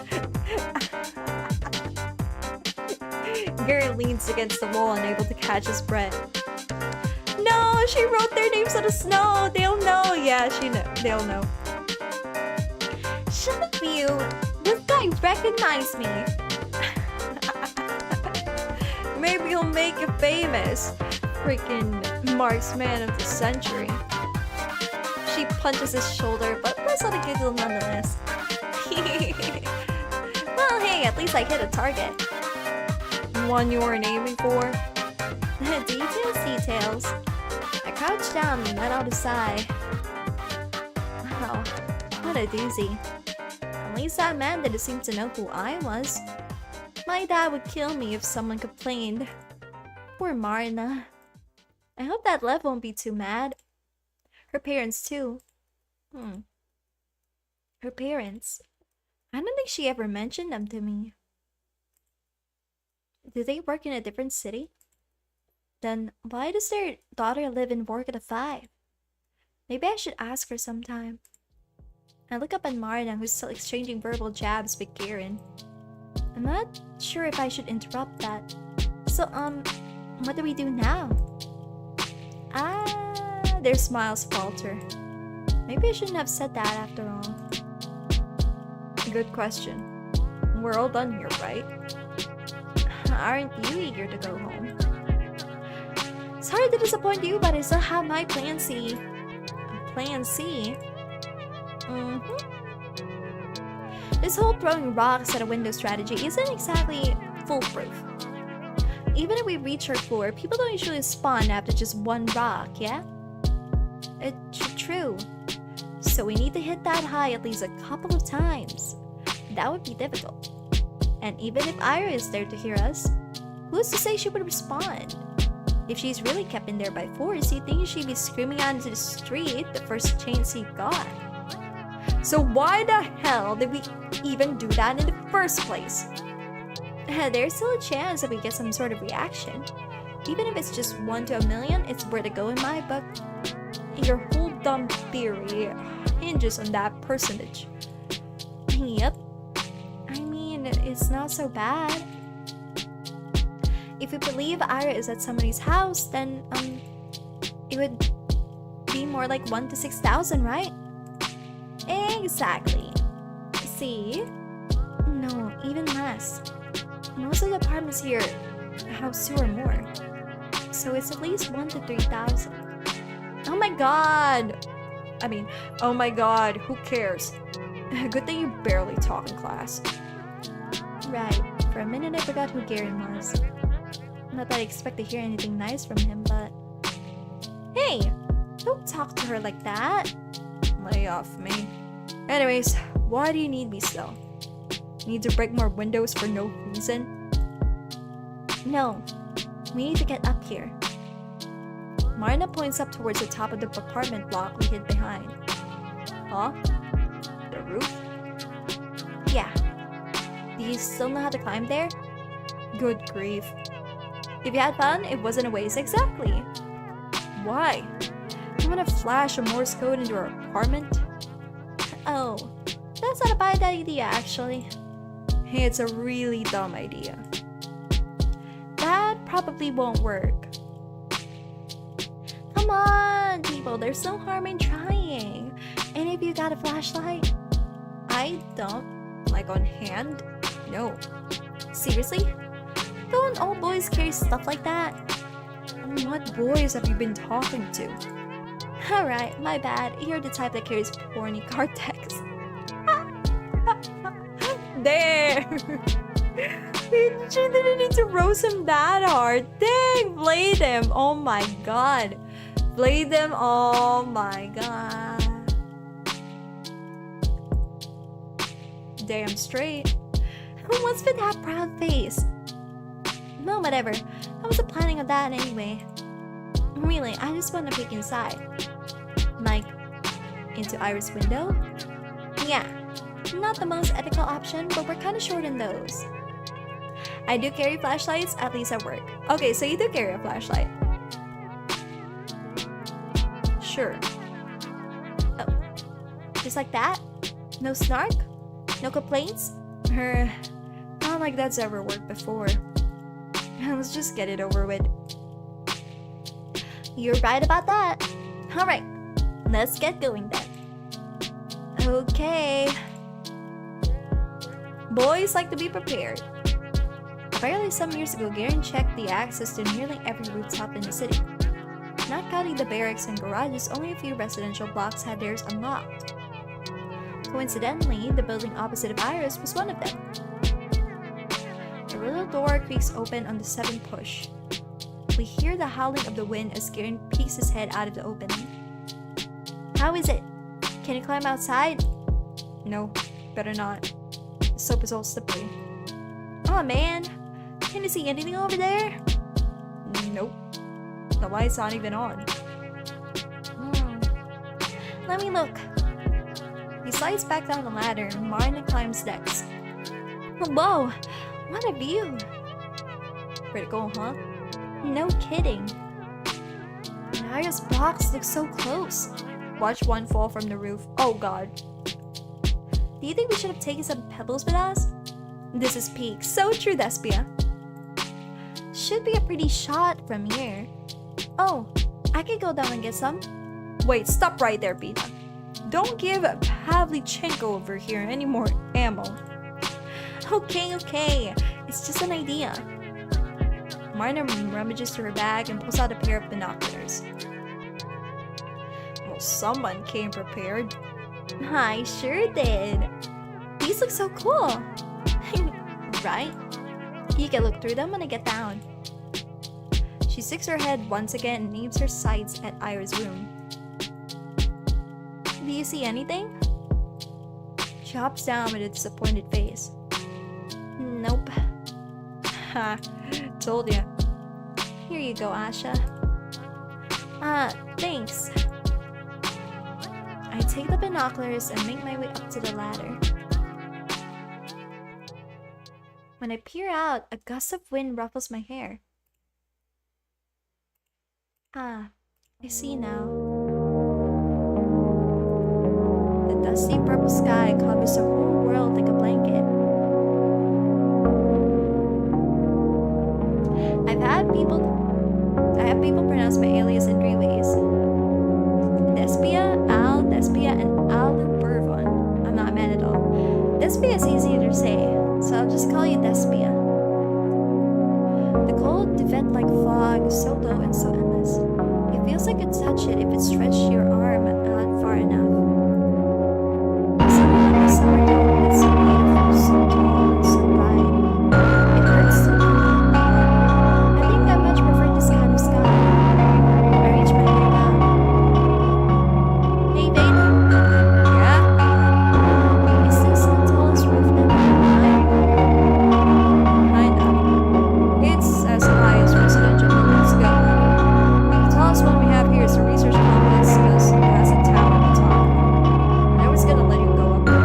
Gary leans against the wall, unable to catch his breath. No, she wrote their names on the snow. They'll know. Yeah, they'll know. Shut up, you. This guy recognized me. Maybe he'll make you famous. Freaking marksman of the century. She punches his shoulder, but let's let it giggle nonetheless. Well, hey, at least I hit a target. One you weren't aiming for? Details. I crouched down and let out a sigh. Wow, what a doozy. At least that man didn't seem to know who I was. My dad would kill me if someone complained. Poor Marina. I hope that Lev won't be too mad. Her parents too. Her parents. I don't think she ever mentioned them to me. Do they work in a different city? Then why does their daughter live and work at a 5? Maybe I should ask her sometime. I look up at Marina, who's still exchanging verbal jabs with Garen. I'm not sure if I should interrupt that. So, what do we do now? Their smiles falter. Maybe I shouldn't have said that after all. Good question. We're all done here, right? Aren't you eager to go home? Sorry to disappoint you, but I still have my plan C. Plan C? This whole throwing rocks at a window strategy isn't exactly foolproof. Even if we reach our floor, people don't usually spawn after just one rock, yeah? It's true. So we need to hit that high at least a couple of times. That would be difficult. And even if Ira is there to hear us, who's to say she would respond? If she's really kept in there by force, you'd think she'd be screaming out into the street the first chance he got. So why the hell did we even do that in the first place? There's still a chance that we get some sort of reaction. Even if it's just 1 to a million, it's worth a go in my book. Your whole dumb theory hinges on that percentage. Yep. I mean, it's not so bad. If we believe Ira is at somebody's house, then, it would be more like 1 to 6,000, right? Exactly. See? No, even less. Most of the apartments here house 2 or more. So it's at least 1 to 3,000. Oh my god! I mean, oh my god, who cares? Good thing you barely talk in class. Right, for a minute I forgot who Gary was. Not that I expect to hear anything nice from him, but... Hey! Don't talk to her like that! Lay off me. Anyways, why do you need me still? Need to break more windows for no reason? No. We need to get up here. Marna points up towards the top of the apartment block we hid behind. Huh? The roof? Yeah. Do you still know how to climb there? Good grief. If you had fun, it wasn't a waste exactly. Why? You want to flash a Morse code into our apartment? Oh, that's not a bad idea actually. Hey, it's a really dumb idea. That probably won't work. Come on, people, there's no harm in trying. Any of you got a flashlight? I don't. Like on hand? No. Seriously? Don't all boys carry stuff like that? What boys have you been talking to? Alright, my bad. You're the type that carries porny card decks. There! She didn't need to roast him that hard. Dang, played him. Oh my god. Played them. Oh my god. Damn straight. What's with that proud face? No, whatever. I wasn't planning on that anyway. Really, I just want to peek inside. Like, into Ira's window? Yeah. Not the most ethical option, but we're kind of short on those. I do carry flashlights, at least at work. Okay, so you do carry a flashlight. Sure. Oh. Just like that? No snark? No complaints? Not like that's ever worked before. Let's just get it over with. You're right about that. Alright, let's get going then. Okay. Boys like to be prepared. Apparently some years ago, Garen checked the access to nearly every rooftop in the city. Not counting the barracks and garages, only a few residential blocks had theirs unlocked. Coincidentally, the building opposite of Iris was one of them. The little door creaks open on the 7th push. We hear the howling of the wind as Garen peeks his head out of the opening. How is it? Can you climb outside? No, better not. The soap is all slippery. Aw man, can you see anything over there? Nope. The light's not even on. Let me look. He slides back down the ladder and Marna climbs next. Whoa, what a view! Pretty cool, huh? No kidding. Naya's blocks look so close. Watch one fall from the roof. Oh god. Do you think we should have taken some pebbles with us? This is peak. So true, Despia. Should be a pretty shot from here. Oh, I could go down and get some. Wait, stop right there, Pina. Don't give Pavlichenko over here any more ammo. Okay. It's just an idea. Marna rummages through her bag and pulls out a pair of binoculars. Well, someone came prepared. I sure did. These look so cool. Right? You can look through them when I get down. She sticks her head once again and aims her sights at Ira's room. Do you see anything? She hops down with a disappointed face. Nope. Ha, told ya. Here you go, Asha. Thanks. I take the binoculars and make my way up to the ladder. When I peer out, a gust of wind ruffles my hair. I see now. The dusty purple sky covers the whole world like a blanket. I have people pronounce my alias in 3 ways. Despia, Al, Despia, and Al Bourbon. I'm not mad at all. Despia is easier to say, so I'll just call you Despia. The cold vent like fog is so low and so endless. It feels like you'd touch it if it stretched your arm out far enough. Something like the summer dawn, it's so beautiful, so tall, and so bright. It hurts to look. I think I much prefer this kind of sky. I reach my hair down. Hey, Dana. Yeah? Is this the tallest roof that we can climb? Kinda. It's as high as residential buildings go. The tallest one we have here is the research complex because it has a tower at the top. I was gonna let you go up there.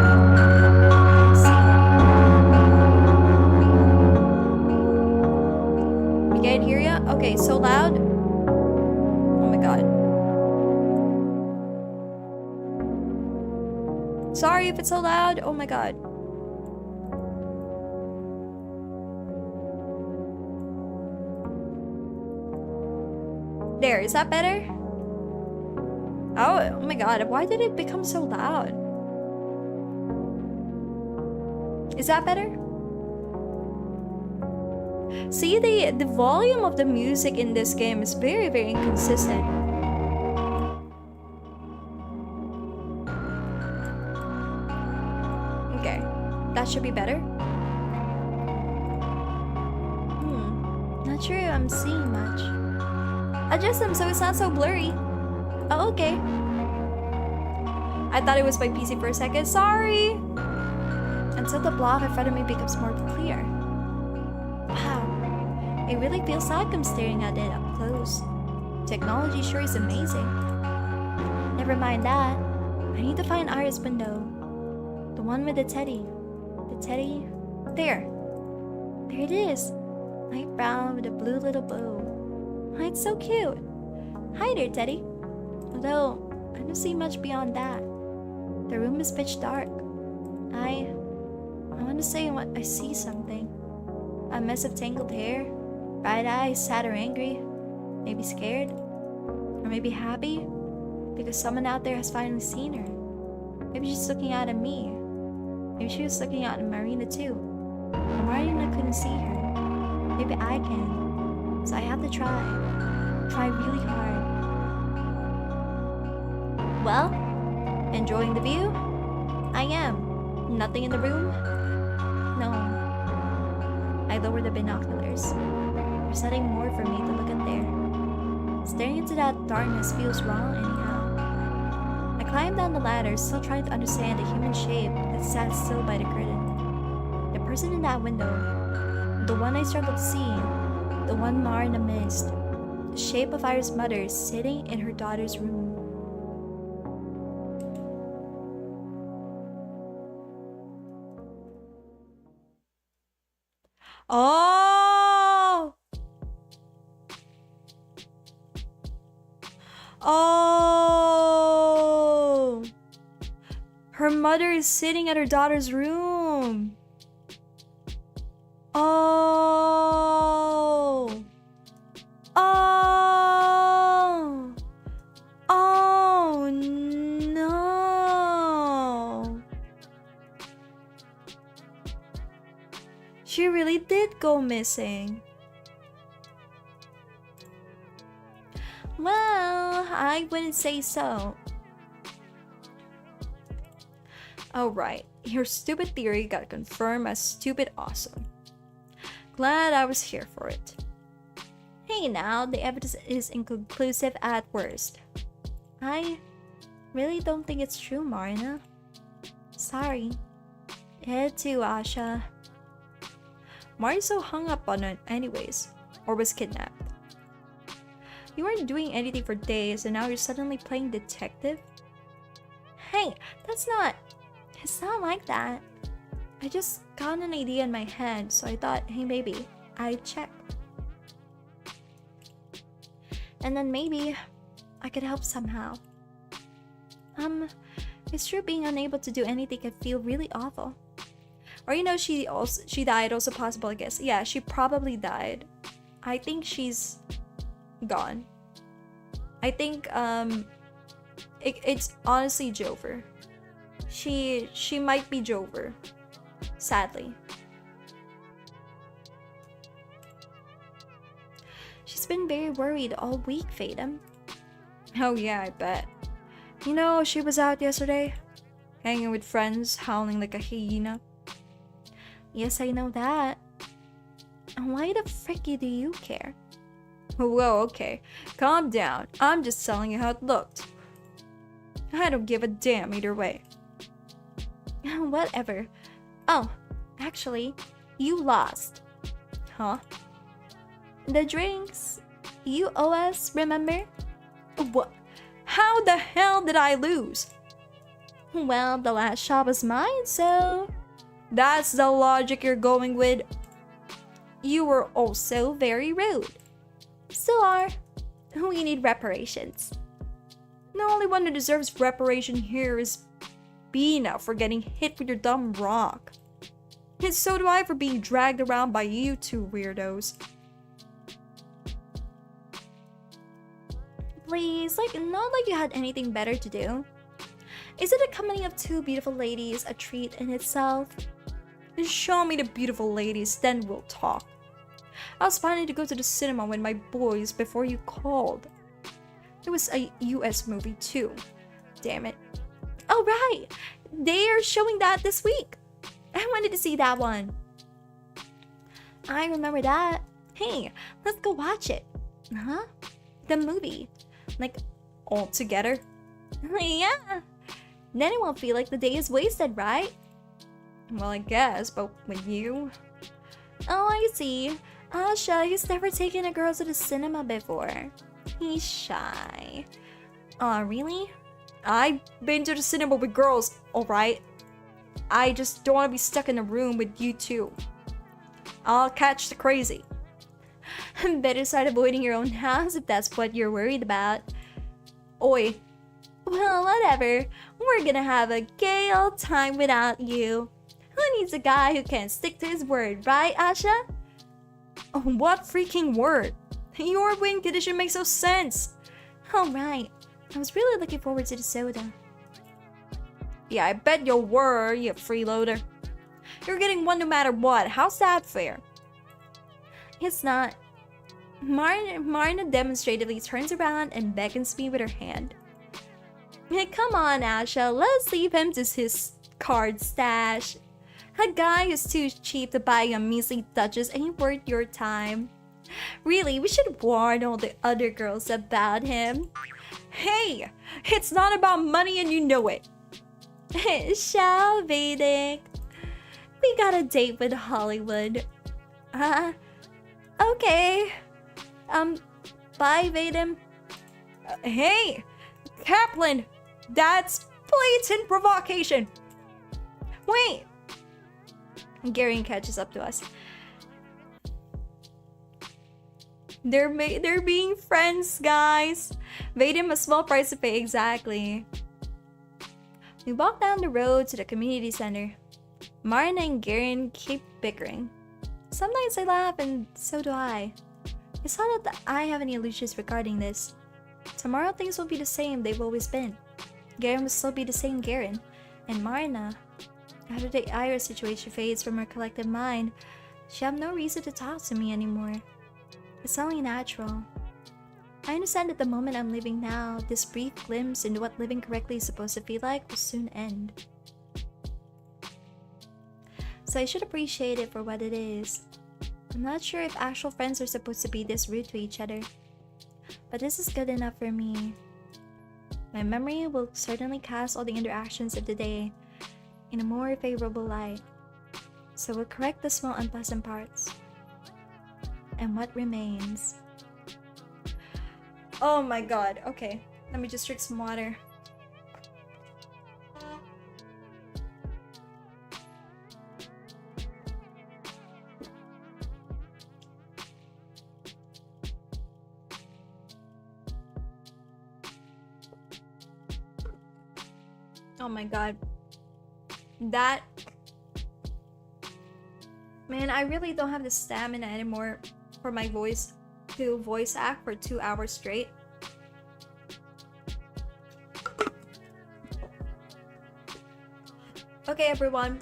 See? You can't hear ya? Okay, so loud. Oh my god. Sorry if it's so loud. Oh my god. There, is that better? Oh my god, why did it become so loud? Is that better? See, the volume of the music in this game is very, very inconsistent. Okay, that should be better. Not sure if I'm seeing much. Adjust them so it's not so blurry. Oh, okay. I thought it was my PC for a second. Sorry! Until the block in front of me becomes more clear. Wow. It really feels like I'm staring at it up close. Technology sure is amazing. Never mind that. I need to find Iris' window. The one with the teddy. The teddy... There. There it is. Light brown with a blue little bow. Oh, it's so cute. Hi there, Teddy. Although, I don't see much beyond that. The room is pitch dark. I want to say I see something. A mess of tangled hair, bright eyes, sad or angry, maybe scared, or maybe happy, because someone out there has finally seen her. Maybe she's looking out at me. Maybe she was looking out at Marina too. But Marina couldn't see her. Maybe I can. So I have to try. Try really hard. Well, enjoying the view? I am. Nothing in the room? No. I lower the binoculars. There's nothing more for me to look at there. Staring into that darkness feels wrong anyhow. I climb down the ladder, still trying to understand the human shape that sat still by the curtain. The person in that window, the one I struggled to see, the one Marina missed, the shape of Iris' mother sitting in her daughter's room. Oh! Oh! Her mother is sitting at her daughter's room. Oh! Oh! Oh no! She really did go missing. Well, I wouldn't say so. Alright, your stupid theory got confirmed as stupid awesome. Glad I was here for it. Hey now, the evidence is inconclusive at worst. I really don't think it's true, Marina. Sorry. Head to Asha. Mari's so hung up on it anyways, or was kidnapped. You weren't doing anything for days and now you're suddenly playing detective? Hey, it's not like that. I just got an idea in my head, so I thought, hey maybe, I'd check. And then maybe I could help somehow. It's true being unable to do anything can feel really awful. Or she died, also possible, I guess. Yeah, she probably died. I think she's gone. I think it's honestly Jover. She might be Jover. Sadly. She's been very worried all week, Fatum. Oh yeah, I bet. She was out yesterday, hanging with friends, howling like a hyena. Yes, I know that. And why the fricky do you care? Whoa, okay. Calm down. I'm just telling you how it looked. I don't give a damn either way. Whatever. Oh, actually, you lost. Huh? The drinks. You owe us, remember? What? How the hell did I lose? Well, the last shot was mine, so... That's the logic you're going with. You were also very rude. Still are. We need reparations. The only one who deserves reparation here is Bina for getting hit with your dumb rock. And so do I for being dragged around by you two weirdos. Please, not like you had anything better to do. Isn't a company of two beautiful ladies a treat in itself? Show me the beautiful ladies, then we'll talk. I was planning to go to the cinema with my boys before you called. It was a US movie too. Damn it. Oh right! They are showing that this week. I wanted to see that one. I remember that. Hey, let's go watch it. Huh? The movie. All together? Yeah. Then it won't feel like the day is wasted, right? Well, I guess, but with you? Oh, I see. Asha, he's never taken a girl to the cinema before. He's shy. Oh, really? I've been to the cinema with girls, alright? I just don't want to be stuck in a room with you two. I'll catch the crazy. Better start avoiding your own house if that's what you're worried about. Oi. Well, whatever. We're gonna have a gay old time without you. Who needs a guy who can't stick to his word, right, Asha? Oh, what freaking word? Your win condition makes no sense. Alright. I was really looking forward to the soda. Yeah, I bet you were, you freeloader. You're getting one no matter what. How's that fair? It's not. Marna demonstratively turns around and beckons me with her hand. Hey, come on, Asha. Let's leave him to his card stash. A guy who's too cheap to buy a measly Duchess ain't worth your time. Really, we should warn all the other girls about him. Hey, it's not about money and you know it. Shall Vedic? We got a date with Hollywood. Okay. Bye, Vadim. Hey, Kaplan, that's blatant provocation. Wait. Garion catches up to us. They're being friends, guys. Vadim a small price to pay, exactly. We walk down the road to the community center. Marna and Garion keep bickering. Sometimes I laugh and so do I. It's not that I have any illusions regarding this. Tomorrow things will be the same they've always been. Garion will still be the same Garion. And Marna, after the Ira situation fades from her collective mind, she have no reason to talk to me anymore. It's only natural. I understand that the moment I'm living now, this brief glimpse into what living correctly is supposed to feel like will soon end. So I should appreciate it for what it is. I'm not sure if actual friends are supposed to be this rude to each other. But this is good enough for me. My memory will certainly cast all the interactions of the day in a more favorable light. So we'll correct the small unpleasant parts. And what remains? Oh my god. Okay. Let me just drink some water. Oh my god. That... Man, I really don't have the stamina anymore for my voice to voice act for 2 hours straight. Okay, everyone.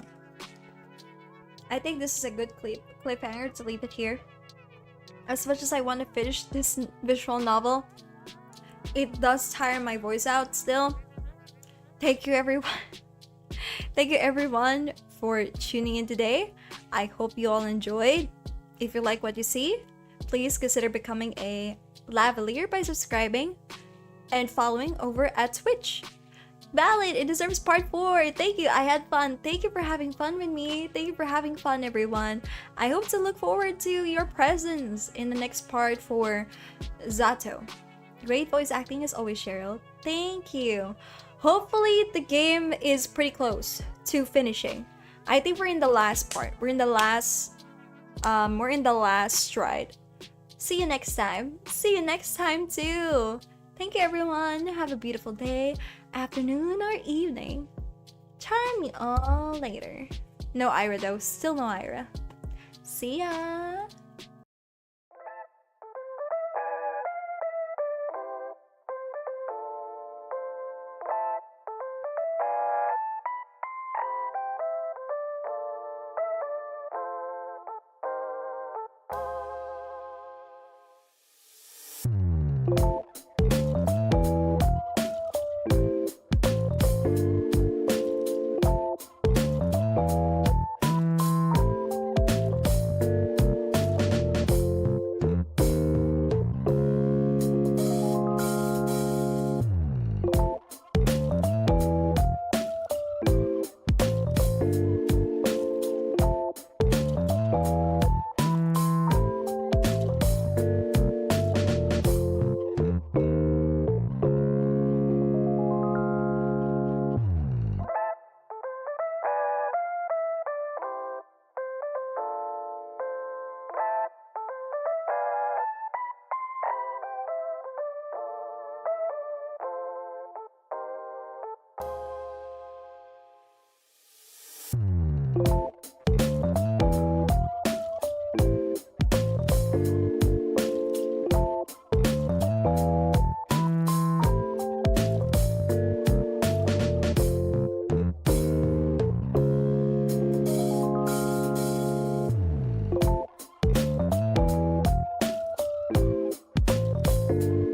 I think this is a good cliffhanger to leave it here. As much as I want to finish this visual novel, it does tire my voice out still. Thank you, everyone. Thank you, everyone, for tuning in today. I hope you all enjoyed. If you like what you see, please consider becoming a lavalier by subscribing and following over at Twitch. Valid, it deserves part 4. Thank you, I had fun. Thank you for having fun with me. Thank you for having fun, everyone. I hope to look forward to your presence in the next part for Z.A.T.O. Great voice acting as always, Cheryl. Thank you. Hopefully the game is pretty close to finishing. I think we're in the last part. We're in the last stride. See you next time. See you next time too. Thank you, everyone. Have a beautiful day, afternoon, or evening. Charm me all later. No Ira though. Still no Ira. See ya.